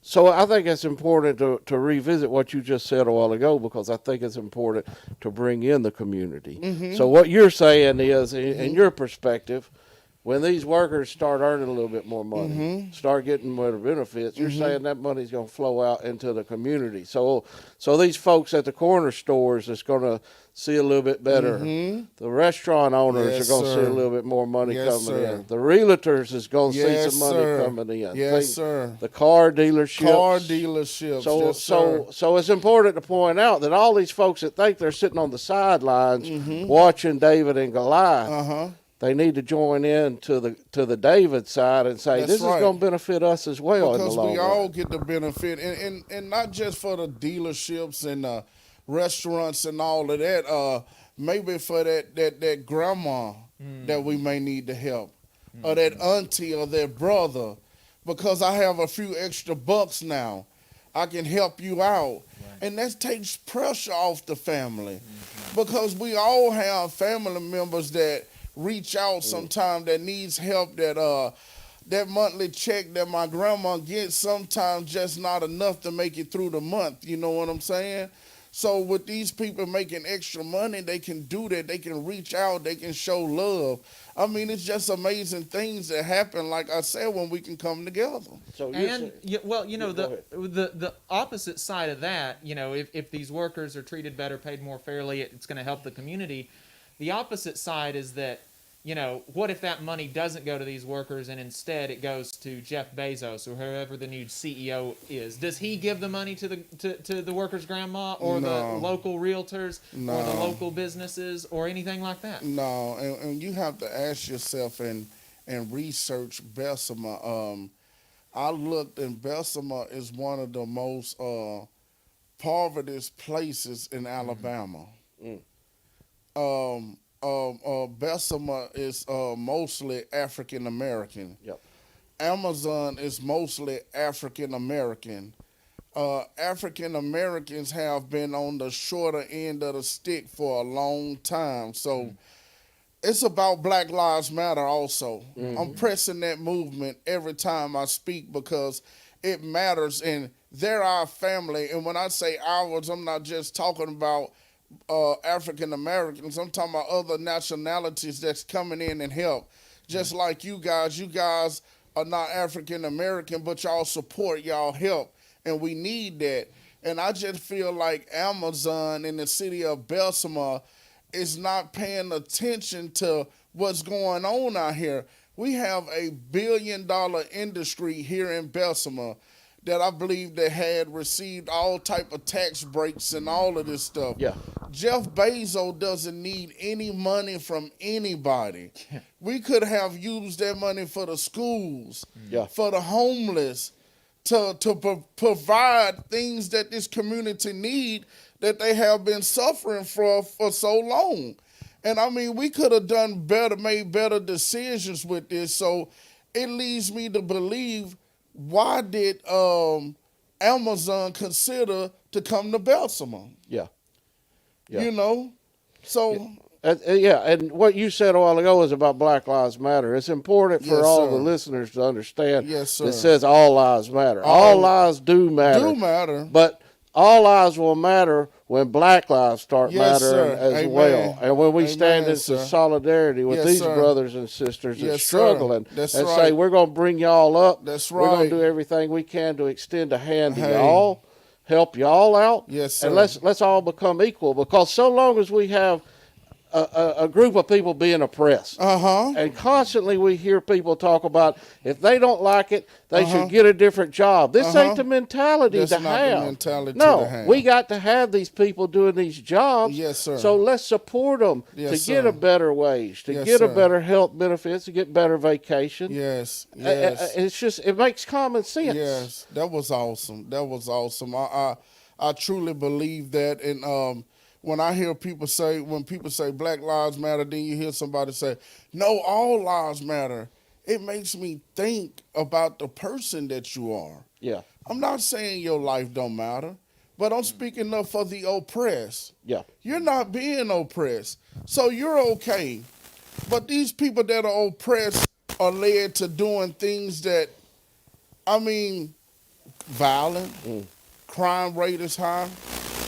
So I think it's important to revisit what you just said a while ago, because I think it's important to bring in the community. So what you're saying is, in your perspective, when these workers start earning a little bit more money, start getting better benefits, you're saying that money's going to flow out into the community. So these folks at the corner stores is going to see a little bit better. The restaurant owners are going to see a little bit more money coming in. The realtors is going to see some money coming in. Yes, sir. The car dealerships. So it's important to point out that all these folks that think they're sitting on the sidelines watching David and Goliath, they need to join in to the David side and say, this is going to benefit us as well in the long run. Because we all get the benefit, and not just for the dealerships and restaurants and all of that, maybe for that grandma that we may need to help, or that auntie or that brother, because I have a few extra bucks now. I can help you out. And that takes pressure off the family, because we all have family members that reach out sometime that needs help, that monthly check that my grandma gets sometimes just not enough to make it through the month. You know what I'm saying? So with these people making extra money, they can do that. They can reach out. They can show love. I mean, it's just amazing things that happen, like I said, when we can come together. So the opposite side of that, if these workers are treated better, paid more fairly, it's going to help the community. The opposite side is that, what if that money doesn't go to these workers and instead it goes to Jeff Bezos or whoever the new CEO is? Does he give the money to the workers' grandma or the local realtors or the local businesses or anything like that? No, and you have to ask yourself and research Bessemer. I looked, and Bessemer is one of the most poverty places in Alabama. Bessemer is mostly African American. Amazon is mostly African American. African Americans have been on the shorter end of the stick for a long time. So it's about Black Lives Matter also. I'm pressing that movement every time I speak because it matters, and they're our family. And when I say ours, I'm not just talking about African Americans. I'm talking about other nationalities that's coming in and help. Just like you guys are not African American, but y'all support, y'all help, and we need that. And I just feel like Amazon in the city of Bessemer is not paying attention to what's going on out here. We have a $1 billion industry here in Bessemer that I believe they had received all type of tax breaks and all of this stuff. Jeff Bezos doesn't need any money from anybody. We could have used that money for the schools, for the homeless, to provide things that this community need that they have been suffering for so long. And I mean, we could have done better, made better decisions with this. So it leads me to believe, why did Amazon consider to come to Bessemer? So... and what you said a while ago is about Black Lives Matter. It's important for all the listeners to understand. It says all lives matter. All lives do matter. But all lives will matter when Black lives start mattering as well. And when we stand in solidarity with these brothers and sisters that are struggling and say, we're going to bring y'all up. We're going to do everything we can to extend a hand to y'all, help y'all out. And let's all become equal, because so long as we have a group of people being oppressed. And constantly we hear people talk about, if they don't like it, they should get a different job. This ain't the mentality to have. We got to have these people doing these jobs. So let's support them to get a better wage, to get a better health benefits, to get better vacation. It's just, it makes common sense. That was awesome. I truly believe that. And when I hear people say, when people say Black Lives Matter, then you hear somebody say, no, all lives matter. it makes me think about the person that you are. Yeah. I'm not saying your life don't matter, but I'm speaking up for the oppressed. Yeah. You're not being oppressed, so you're okay. But these people that are oppressed are led to doing things that, I mean, violent, crime rate is high,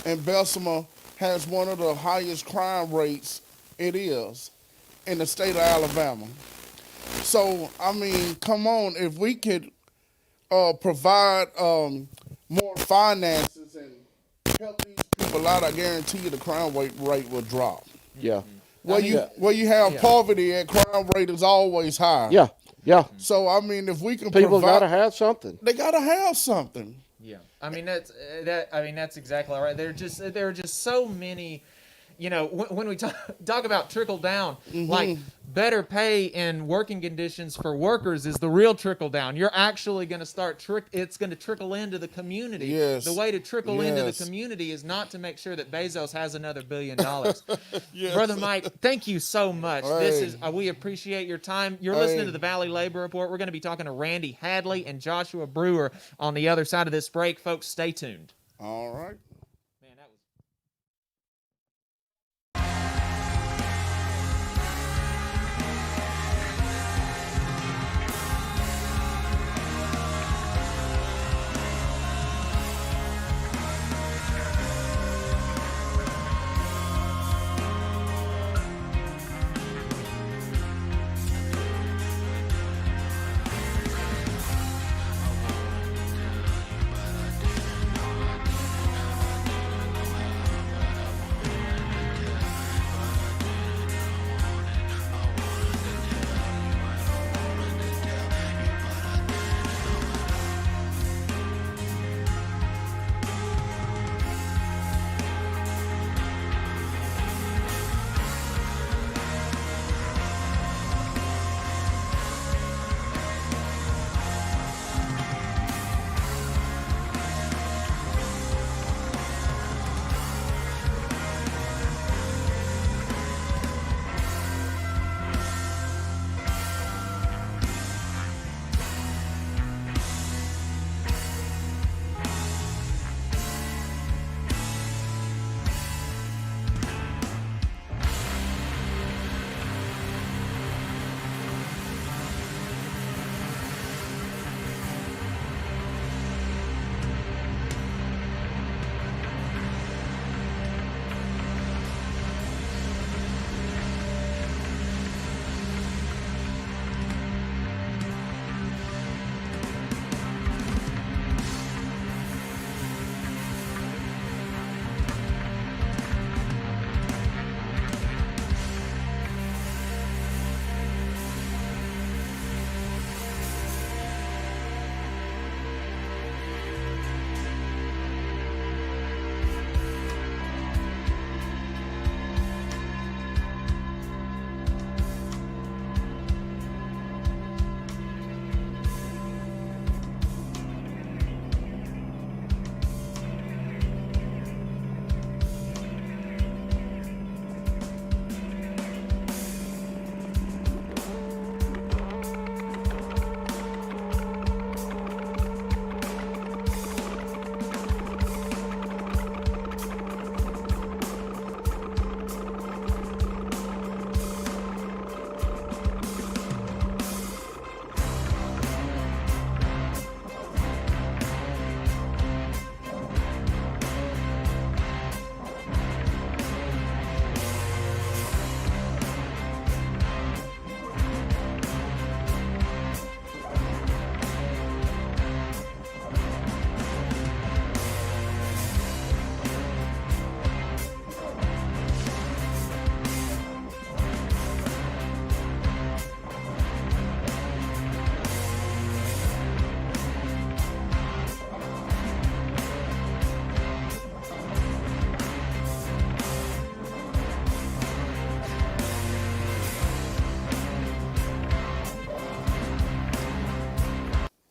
and Bessemer has one of the highest crime rates it is in the state of Alabama. So, I mean, come on, if we could provide more finances and help these people out, I guarantee you the crime rate will drop. Yeah. Where you have poverty at, crime rate is always high. Yeah. Yeah. So I mean, if we can People provide, got to have something. they gotta have something. Yeah, I mean that's exactly right. There are just so many, you know, when we talk about trickle down, like better pay and working conditions for workers is the real trickle down. You're actually going to start it's going to trickle into the community. Yes. The way to trickle into the Yes. community is not to make sure that Bezos has another $1 billion. Yes. Brother Mike, thank you so much. This Hey. is we appreciate your time. You're Hey. listening to the Valley Labor Report. We're going to be talking to Randy Hadley and Joshua Brewer on the other side of this break. Folks, stay tuned. All right. Man, that was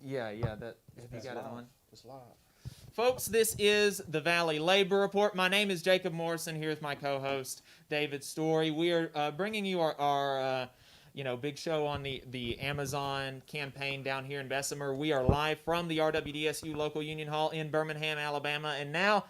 Yeah, that have you got it on? It's live. Folks, this is the Valley Labor Report. My name is Jacob Morrison, here with my co-host, David Story. We are bringing you our big show on the Amazon campaign down here in Bessemer. We are live from the RWDSU local union hall in Birmingham, Alabama. And now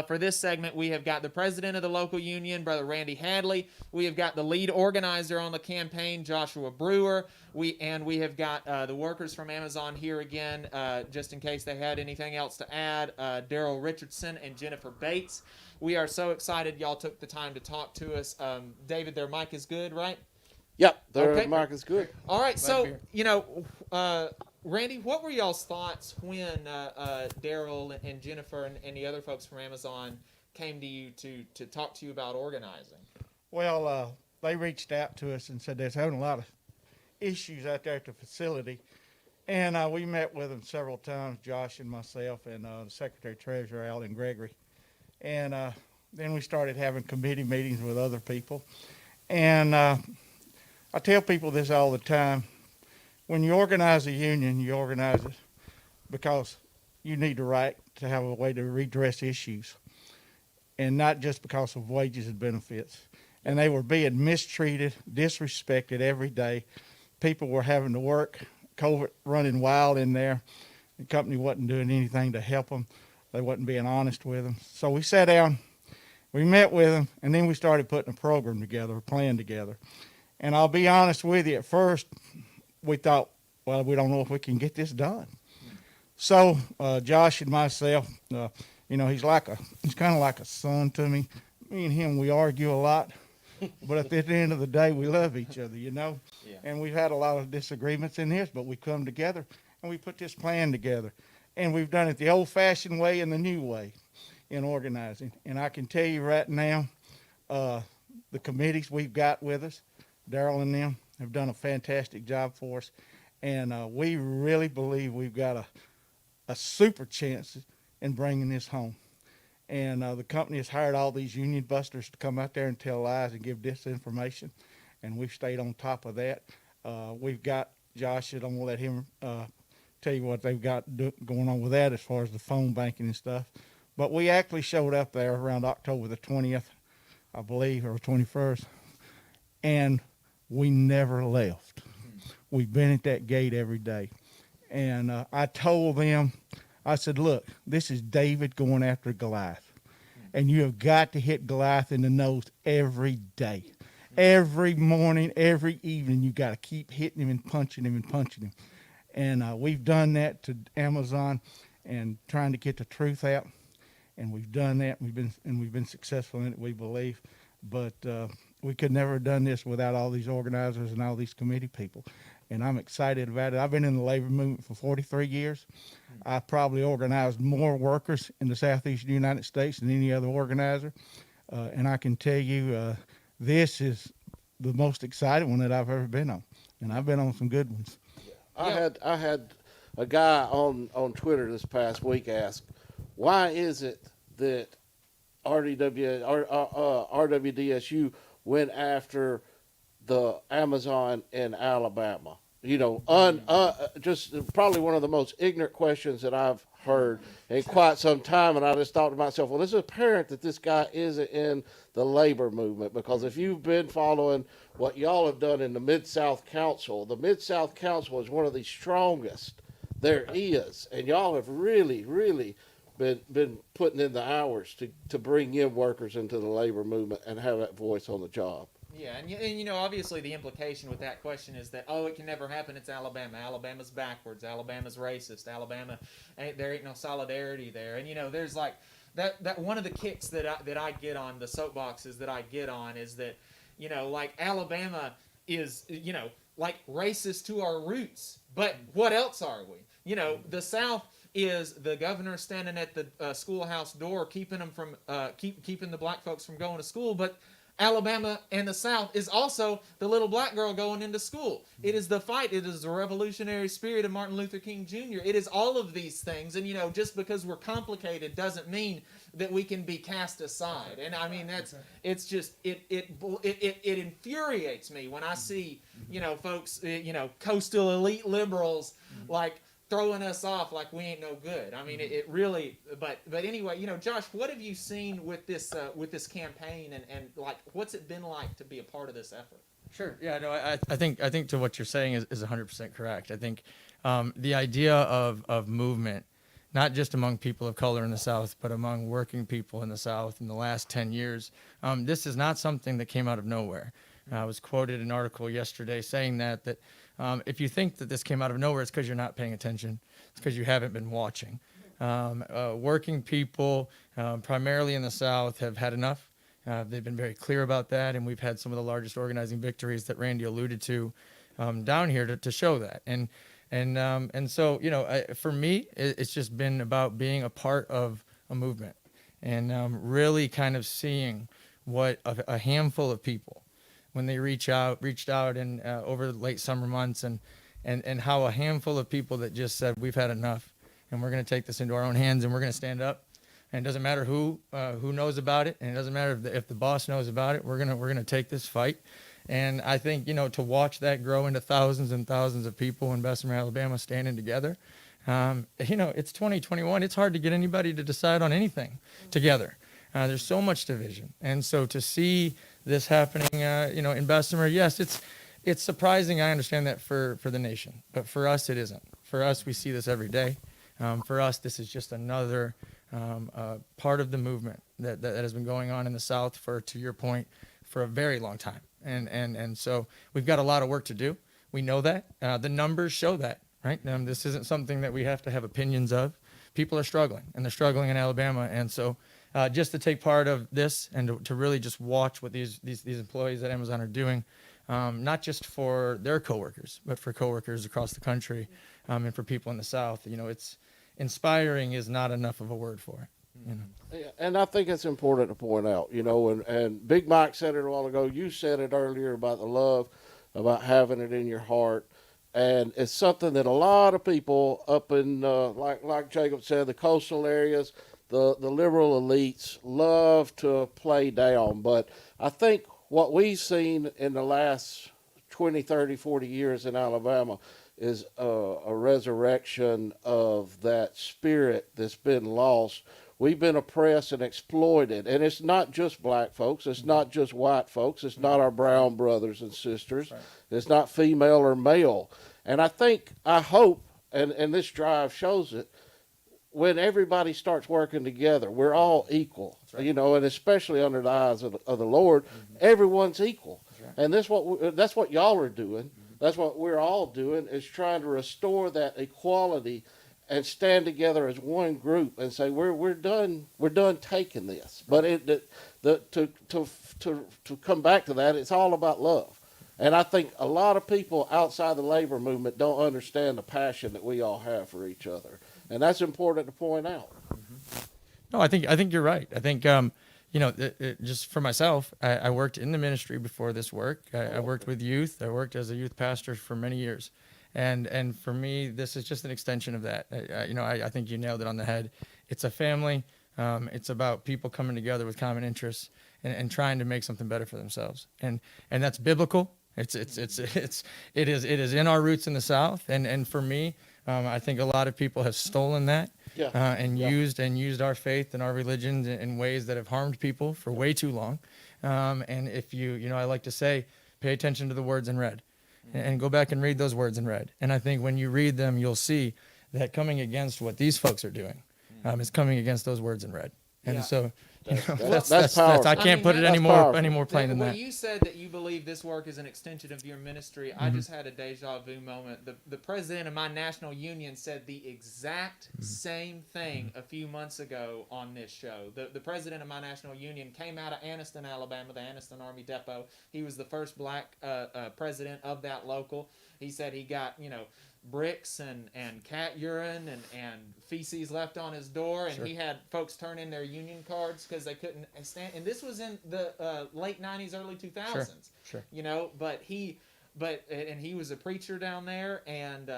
for this segment, we have got the president of the local union, Brother Randy Hadley. We have got the lead organizer on the campaign, Joshua Brewer. We have got the workers from Amazon here again, just in case they had anything else to add, Daryl Richardson and Jennifer Bates. We are so excited y'all took the time to talk to us. David, their mic is good, right? Yep, their Okay. mic is good. All right, so, Randy, what were y'all's thoughts when Daryl and Jennifer and the other folks from Amazon came to you to talk to you about organizing? Well, they reached out to us and said there's having a lot of issues out there at the facility. And we met with them several times, Josh and myself and the Secretary-Treasurer, Alan Gregory. And then we started having committee meetings with other people. And I tell people this all the time. When you organize a union, you organize it because you need the right to have a way to redress issues, and not just because of wages and benefits. And they were being mistreated, disrespected every day. People were having to work, COVID running wild in there. The company wasn't doing anything to help them. They wasn't being honest with them. So we sat down, we met with them, and then we started putting a program together, a plan together. And I'll be honest with you, at first we thought, well, we don't know if we can get this done. So Josh and myself, he's kind of like a son to me. Me and him, we argue a lot, but at the end of the day, we love each other, Yeah. And we've had a lot of disagreements in this, but we come together and we put this plan together. And we've done it the old-fashioned way and the new way in organizing. And I can tell you right now, the committees we've got with us, Daryl and them, have done a fantastic job for us. And we really believe we've got a super chance in bringing this home. And the company has hired all these union busters to come out there and tell lies and give disinformation. And we've stayed on top of that. We've got Josh, I'm going to let him tell you what they've got going on with that as far as the phone banking and stuff. But we actually showed up there around October the 20th, I believe, or 21st, and we never left. We've been at that gate every day. And I told them, I said, look, this is David going after Goliath. And you have got to hit Goliath in the nose every day. Every morning, every evening, you got to keep hitting him and punching him and punching him. And we've done that to Amazon and trying to get the truth out. And we've done that. We've been successful in it, we believe. But we could never have done this without all these organizers and all these committee people. And I'm excited about it. I've been in the labor movement for 43 years. I've probably organized more workers in the southeastern United States than any other organizer. And I can tell you, this is the most exciting one that I've ever been on. And I've been on some good ones. I had a guy on Twitter this past week ask, why is it that RWDSU went after the Amazon in Alabama? Just probably one of the most ignorant questions that I've heard in quite some time. And I just thought to myself, well, this is apparent that this guy isn't in the labor movement, because if you've been following what y'all have done in the Mid-South Council, the Mid-South Council is one of the strongest there is. And y'all have really, really been putting in the hours to bring in workers into the labor movement and have that voice on the job. Yeah, and obviously the implication with that question is that, it can never happen. It's Alabama. Alabama's backwards. Alabama's racist. Alabama, there ain't no solidarity there. And there's like that one of the kicks that I get on, the soapboxes that I get on, is that like Alabama is like racist to our roots. But what else are we? The South is the governor standing at the schoolhouse door keeping them from keeping the black folks from going to school, but Alabama and the South is also the little black girl going into school. It is the fight. It is the revolutionary spirit of Martin Luther King Jr. It is all of these things. And, just because we're complicated doesn't mean that we can be cast aside. And I mean, it's just, it infuriates me when I see, folks, coastal elite liberals, like throwing us off like we ain't no good. I mean, it really. But anyway, Josh, what have you seen with this campaign, and like what's it been like to be a part of this effort? Sure. Yeah. No. I think to what you're saying is 100% correct. I think the idea of movement, not just among people of color in the South, but among working people in the South in the last 10 years, this is not something that came out of nowhere. I was quoted an article yesterday saying that if you think that this came out of nowhere, it's because you're not paying attention. It's because you haven't been watching. Working people, primarily in the South, have had enough. They've been very clear about that, and we've had some of the largest organizing victories that Randy alluded to down here to show that. And so, for me, it's just been about being a part of a movement and really kind of seeing what a handful of people, when they reached out and over the late summer months, and how a handful of people that just said, we've had enough, and we're going to take this into our own hands, and we're going to stand up. And it doesn't matter who knows about it, and it doesn't matter if the boss knows about it. We're gonna take this fight. And I think to watch that grow into thousands and thousands of people in Bessemer, Alabama, standing together. It's 2021. It's hard to get anybody to decide on anything together. There's so much division, and so to see this happening, in Bessemer, yes, it's surprising. I understand that for the nation, but for us, it isn't. For us, we see this every day. For us, this is just another part of the movement that has been going on in the South to your point, for a very long time. And so we've got a lot of work to do. We know that. The numbers show that, right? This isn't something that we have to have opinions of. People are struggling, and they're struggling in Alabama. And so just to take part of this and to really just watch what these employees at Amazon are doing, not just for their coworkers, but for coworkers across the country, and for people in the South, it's inspiring is not enough of a word for it. Yeah, and I think it's important to point out, and Big Mike said it a while ago. You said it earlier about the love, about having it in your heart. And it's something that a lot of people up in, like Jacob said, the coastal areas, the liberal elites love to play down. But I think what we've seen in the last 20, 30, 40 years in Alabama is a resurrection of that spirit that's been lost. We've been oppressed and exploited, and it's not just black folks, it's not just white folks, it's not our brown brothers and sisters, right. It's not female or male. And I hope, and this drive shows it, when everybody starts working together, we're all equal, right. And especially under the eyes of the Lord, everyone's equal. Right. And that's what y'all are doing. That's what we're all doing, is trying to restore that equality and stand together as one group and say we're done taking this. But to come back to that, it's all about love. And I think a lot of people outside the labor movement don't understand the passion that we all have for each other, and that's important to point out. No, I think you're right. I think just for myself, I worked in the ministry before this work. I worked with youth. I worked as a youth pastor for many years. And for me, this is just an extension of that. I think you nailed it on the head. It's a family. It's about people coming together with common interests and trying to make something better for themselves. And that's biblical. It is in our roots in the South. And for me, I think a lot of people have stolen that. Used our faith and our religions in ways that have harmed people for way too long. And if I like to say, pay attention to the words in red, and go back and read those words in red. And I think when you read them, you'll see that coming against what these folks are doing is coming against those words in red. And so that's powerful. I can't put it any more plain than that. When you said that you believe this work is an extension of your ministry, I just had a deja vu moment. The president of my national union said the exact same thing a few months ago on this show. The president of my national union came out of Anniston, Alabama, the Anniston Army Depot. He was the first black president of that local. He said he got, bricks and cat urine and feces left on his door, and he had folks turn in their union cards because they couldn't stand. And this was in the late 90s, early 2000s. Sure. But he was a preacher down there, and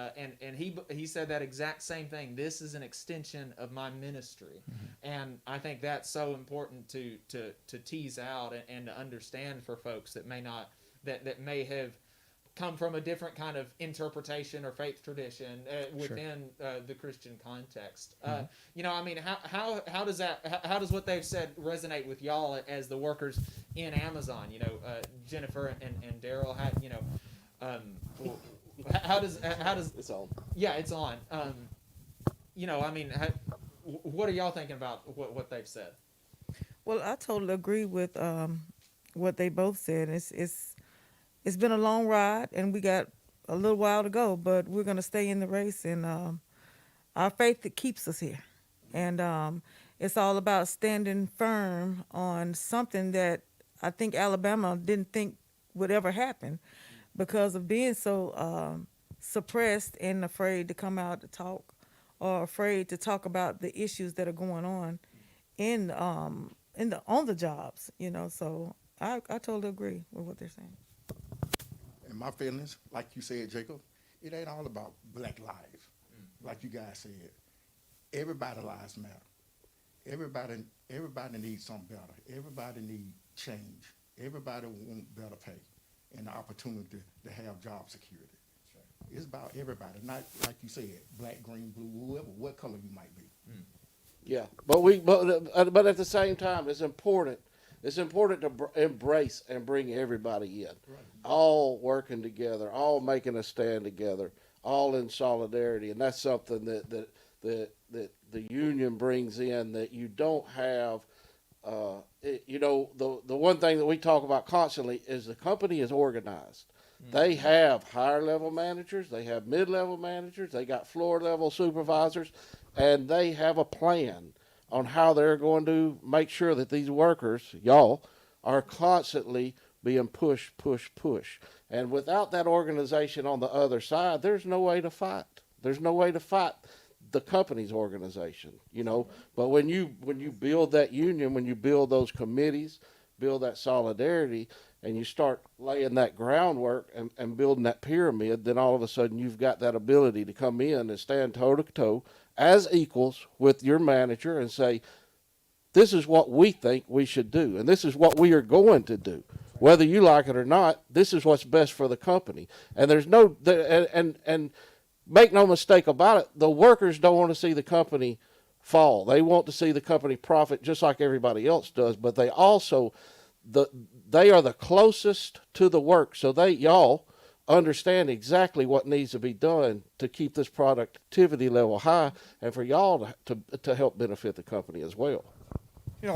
he said that exact same thing. This is an extension of my ministry, and I think that's so important to tease out and to understand for folks that may not that may have come from a different kind of interpretation or faith tradition within the Christian context. You know, I mean, how does what they've said resonate with y'all as the workers in Amazon? You know, Jennifer and Daryl, you know, how does It's on. yeah, it's on. You know, I mean, what are y'all thinking about what they've said? Well, I totally agree with what they both said. It's been a long ride, and we got a little while to go, but we're going to stay in the race, and our faith that keeps us here. And it's all about standing firm on something that I think Alabama didn't think would ever happen because of being so suppressed and afraid to come out to talk, or afraid to talk about the issues that are going on on the jobs, you know. So I totally agree with what they're saying. In my feelings, like you said, Jacob, it ain't all about black lives. Like you guys said, everybody's lives matter. Everybody needs something better. Everybody needs change. Everybody wants better pay and the opportunity to have job security. It's about everybody, not like you said, black, green, blue, whoever, what color you might be. Yeah, but at the same time, it's important. It's important to embrace and bring everybody in, all working together, all making a stand together, all in solidarity, and that's something that the union brings in that you don't have. You know, the one thing that we talk about constantly is the company is organized. They have higher level managers, they have mid level managers, they got floor level supervisors, and they have a plan on how they're going to make sure that these workers, y'all, are constantly being pushed. And without that organization on the other side, there's no way to fight. There's no way to fight the company's organization, you know. But when you build that union, when you build those committees, build that solidarity, and you start laying that groundwork and building that pyramid, then all of a sudden you've got that ability to come in and stand toe-to-toe as equals with your manager and say, this is what we think we should do, and this is what we are going to do. Whether you like it or not, this is what's best for the company. And there's no, and make no mistake about it, the workers don't want to see the company fall. They want to see the company profit just like everybody else does, but they also, they are the closest to the work, so y'all understand exactly what needs to be done to keep this productivity level high and for y'all to help benefit the company as well. You know,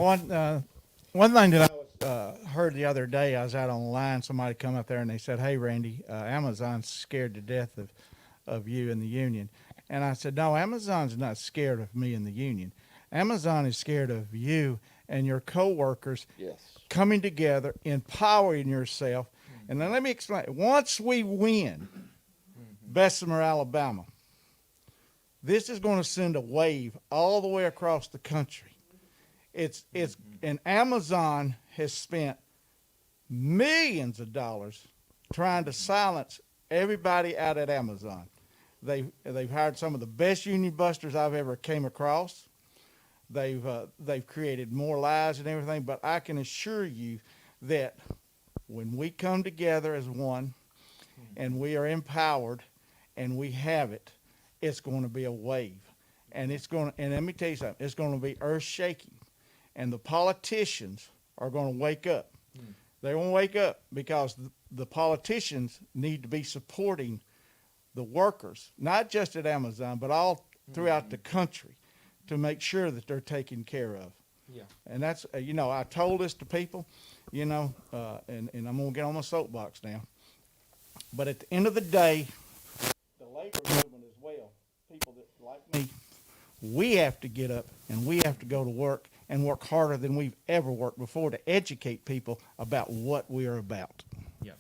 one thing that I heard the other day, I was out on the line, somebody come up there and they said, hey, Randy, Amazon's scared to death of you and the union. And I said, no, Amazon's not scared of me and the union. Amazon is scared of you and your coworkers coming together, empowering yourself. And then let me explain. Once we win Bessemer, Alabama, this is going to send a wave all the way across the country. And Amazon has spent millions of dollars trying to silence everybody out at Amazon. They've hired some of the best union busters I've ever came across. They've created more lies and everything, but I can assure you that when we come together as one and we are empowered and we have it, it's going to be a wave. And let me tell you something, it's going to be earth shaking. And the politicians are going to wake up. They're going to wake up because the politicians need to be supporting the workers, not just at Amazon, but all throughout the country, to make sure that they're taken care of. Yeah. And that's, you know, I told this to people, you know, and I'm going to get on my soapbox now. But at the end of the day, the labor movement as well, people that like me, we have to get up and we have to go to work and work harder than we've ever worked before to educate people about what we are about. Yeah.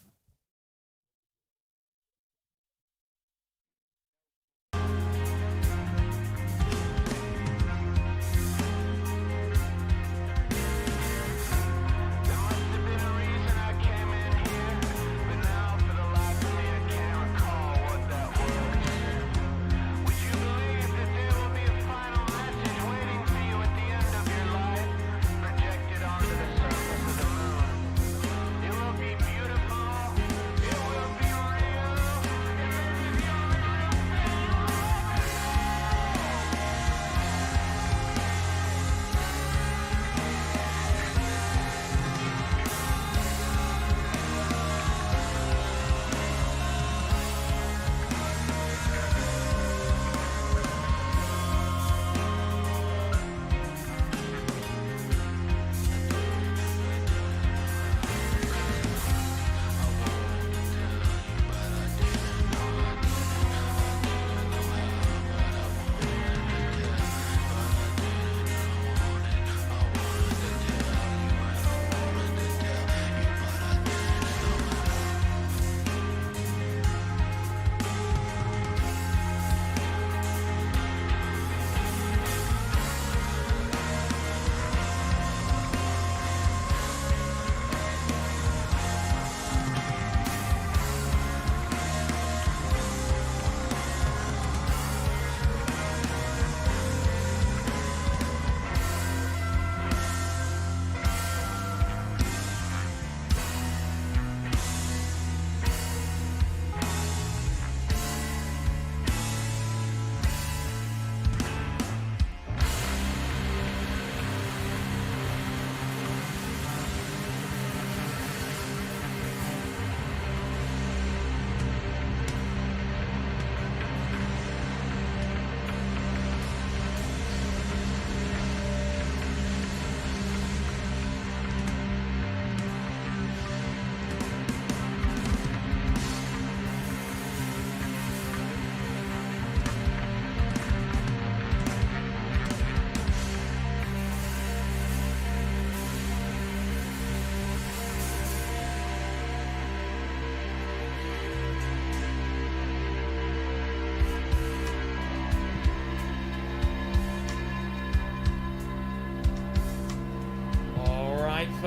It will be beautiful.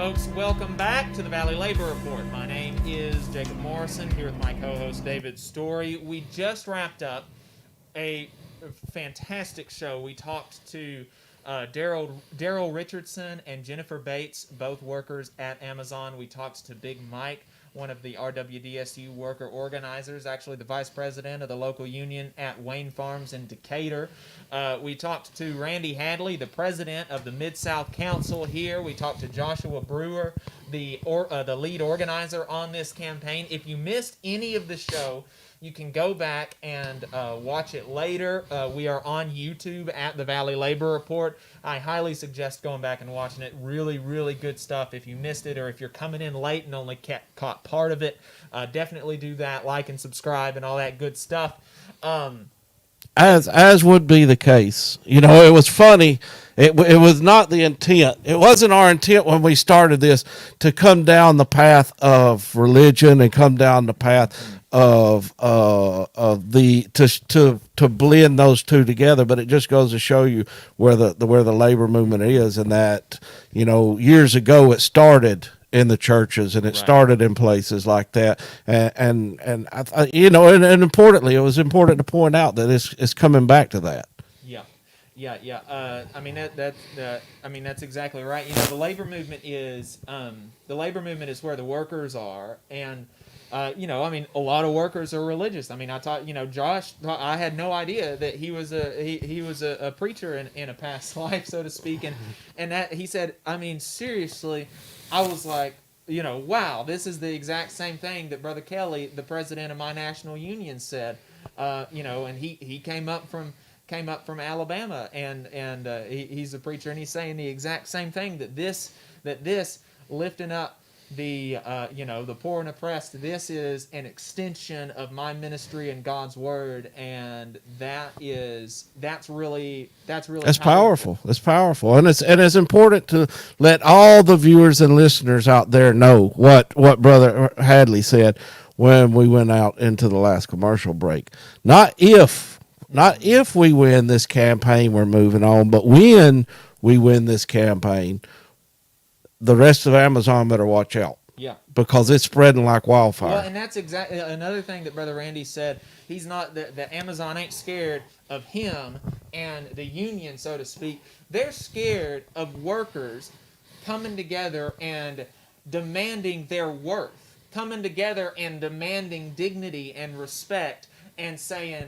folks. Welcome back to the Valley Labor Report. My name is Jacob Morrison, here with my co-host David Story. We just wrapped up a fantastic show. We talked to Daryl Richardson and Jennifer Bates, both workers at Amazon. We talked to Big Mike, one of the RWDSU worker organizers, actually the vice president of the local union at Wayne Farms in Decatur. We talked to Randy Hadley, the president of the Mid-South Council here. We talked to Joshua Brewer, the lead organizer on this campaign. If you missed any of the show, you can go back and watch it later. We are on YouTube at the Valley Labor Report. I highly suggest going back and watching it. Really, really good stuff. If you missed it or if you're coming in late and only caught part of it, definitely do that. Like and subscribe and all that good stuff. As would be the case. You know, it was funny. It was not the intent. It wasn't our intent when we started this to come down the path of religion and come down the path of the to blend those two together. But it just goes to show you where the labor movement is, and that, you know, years ago it started in the churches, and it started in places like that, and you know, and importantly, it was important to point out that it's coming back to that. Yeah. I mean that's exactly right. You know, the labor movement is where the workers are, and you know, I mean, a lot of workers are religious. I mean, I taught, you know, Josh. I had no idea that he was a preacher in a past life, so to speak, and that he said, I mean, seriously, I was like, you know, wow, this is the exact same thing that Brother Kelly, the president of my national union, said. You know, and he came up from Alabama, and he's a preacher, and he's saying the exact same thing, that this lifting up the you know, the poor and oppressed, this is an extension of my ministry and God's word, and that's really powerful. It's powerful, and it's important to let all the viewers and listeners out there know what Brother Hadley said when we went out into the last commercial break. Not if we win this campaign, we're moving on, but when we win this campaign, the rest of Amazon better watch out. Yeah. Because it's spreading like wildfire. Well, and that's exactly another thing that Brother Randy said. He's not, that Amazon ain't scared of him and the union, so to speak. They're scared of workers coming together and demanding their worth, coming together and demanding dignity and respect, and saying,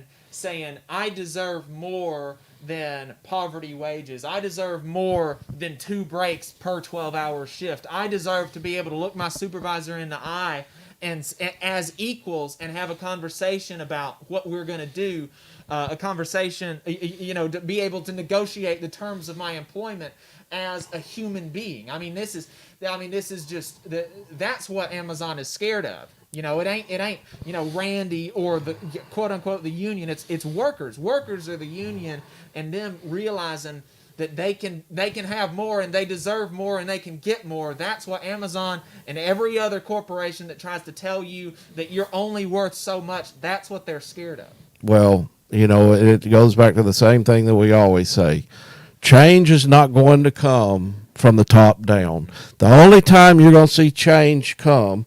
I deserve more than poverty wages. I deserve more than 2 breaks per 12-hour shift. I deserve to be able to look my supervisor in the eye and as equals and have a conversation about what we're going to do, a conversation, you know, to be able to negotiate the terms of my employment as a human being. I mean, this is just that's what Amazon is scared of. You know, it ain't, you know, Randy or the quote unquote the union. It's workers. Workers are the union, and them realizing that they can have more, and they deserve more, and they can get more. That's what Amazon and every other corporation that tries to tell you that you're only worth so much, that's what they're scared of. Well, you know, it goes back to the same thing that we always say. Change is not going to come from the top down. The only time you're going to see change come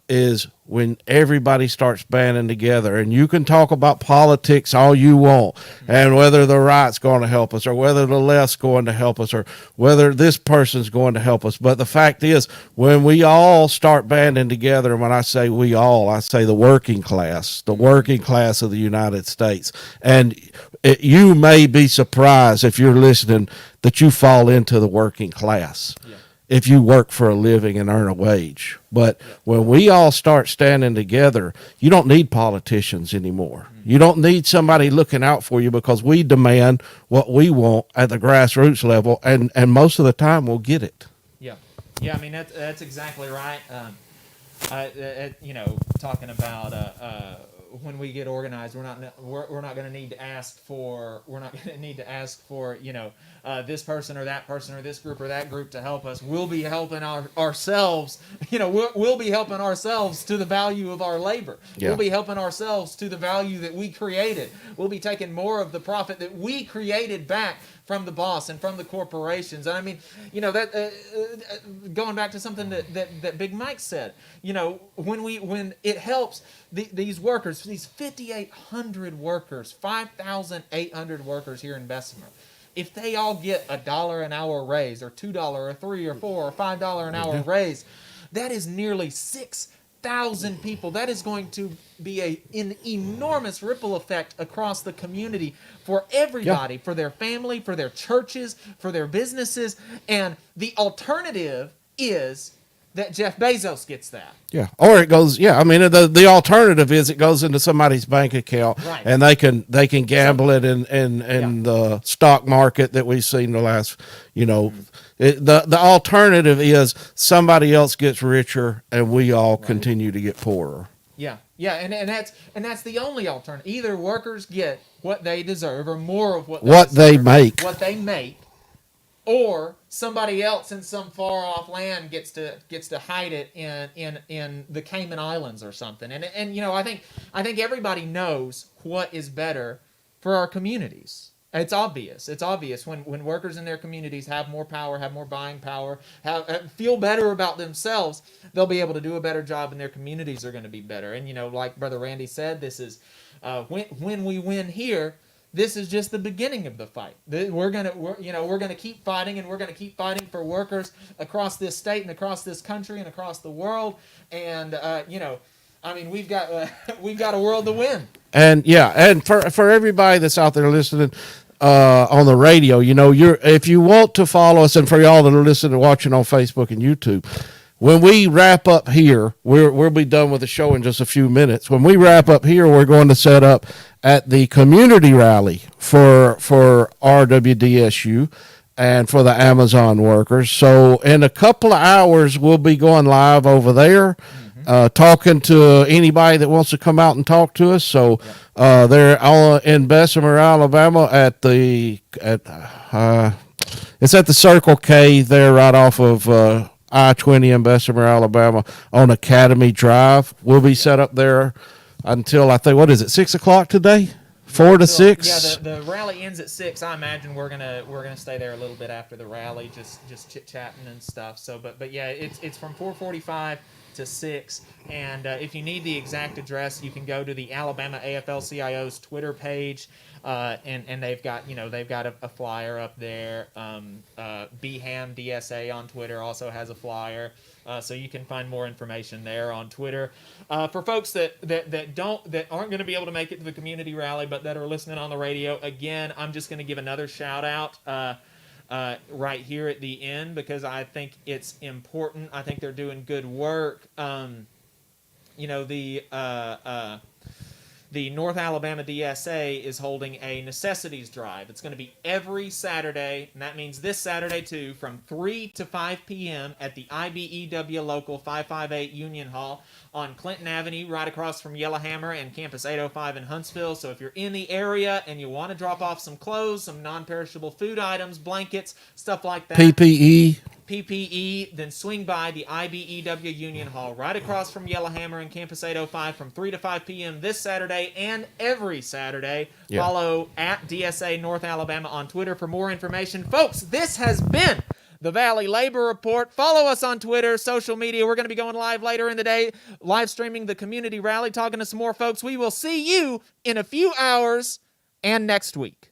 is when everybody starts banding together. And you can talk about politics all you want, and whether the right's going to help us, or whether the left's going to help us, or whether this person's going to help us. But the fact is, when we all start banding together, and when I say we all, I say the working class of the United States. And you may be surprised, if you're listening, that you fall into the working class. Yeah. If you work for a living and earn a wage. But when we all start standing together, you don't need politicians anymore. You don't need somebody looking out for you, because we demand what we want at the grassroots level, and most of the time we'll get it. Yeah. I mean, that's exactly right. You know, talking about when we get organized, we're not going to need to ask for you know, this person or that person or this group or that group to help us. We'll be helping ourselves. You know, we'll be helping ourselves to the value of our labor. Yeah. We'll be helping ourselves to the value that we created. We'll be taking more of the profit that we created back from the boss and from the corporations. And I mean, you know, that going back to something that Big Mike said, you know, when it helps these workers, these 5,800 workers, 5,800 workers here in Bessemer, if they all get $1 an hour raise, or $2, or $3, or $4, or $5 an hour raise, that is nearly 6,000 people. That is going to be an enormous ripple effect across the community for everybody, for their family, for their churches, for their businesses. And the alternative is that Jeff Bezos gets that. Yeah, or it goes. Yeah, I mean the alternative is it goes into somebody's bank account, Right. and they can gamble it in the stock market that we've seen the last. You know, the alternative is somebody else gets richer and we all continue to get poorer. Yeah, and that's the only alternative. Either workers get what they deserve or more of what they make. what they make, or somebody else in some far off land gets to hide it in the Cayman Islands or something. And you know, I think everybody knows what is better for our communities. It's obvious. It's obvious when workers in their communities have more power, have more buying power, feel better about themselves, they'll be able to do a better job, and their communities are going to be better. And you know, like Brother Randy said, this is when we win here, this is just the beginning of the fight. We're gonna keep fighting, and we're gonna keep fighting for workers across this state and across this country and across the world. And you know, I mean, we've got a world to win. And yeah, and for everybody that's out there listening on the radio, you know, if you want to follow us, and for y'all that are listening and watching on Facebook and YouTube, when we wrap up here, we'll be done with the show in just a few minutes. When we wrap up here, we're going to set up at the community rally for RWDSU and for the Amazon workers. So in a couple of hours, we'll be going live over there, talking to anybody that wants to come out and talk to us. So they're all in Bessemer, Alabama it's at the Circle K there right off of I-20 in Bessemer, Alabama on Academy Drive. We'll be set up there until, I think, what is it, 6 o'clock today? 4 to 6? Yeah, the rally ends at 6. I imagine we're gonna stay there a little bit after the rally, just chit-chatting and stuff. So, but yeah, it's from 4:45 to 6. And if you need the exact address, you can go to the Alabama AFL-CIO's Twitter page, and they've got a flyer up there. BHAM DSA on Twitter also has a flyer, so you can find more information there on Twitter. For folks that aren't going to be able to make it to the community rally, but that are listening on the radio, again, I'm just going to give another shout out right here at the end, because I think it's important. I think they're doing good work. You know, the North Alabama DSA is holding a necessities drive. It's going to be every Saturday, and that means this Saturday too, from 3 to 5 p.m. at the IBEW Local 558 Union Hall on Clinton Avenue, right across from Yellowhammer and Campus 805 in Huntsville. So if you're in the area and you want to drop off some clothes, some non-perishable food items, blankets, stuff like that. PPE, then swing by the IBEW Union Hall right across from Yellowhammer and Campus 805 from 3 to 5 p.m. this Saturday and every Saturday. Yeah. Follow at DSA North Alabama on Twitter for more information. Folks, this has been the Valley Labor Report. Follow us on Twitter, social media. We're going to be going live later in the day, live streaming the community rally, talking to some more folks. We will see you in a few hours and next week.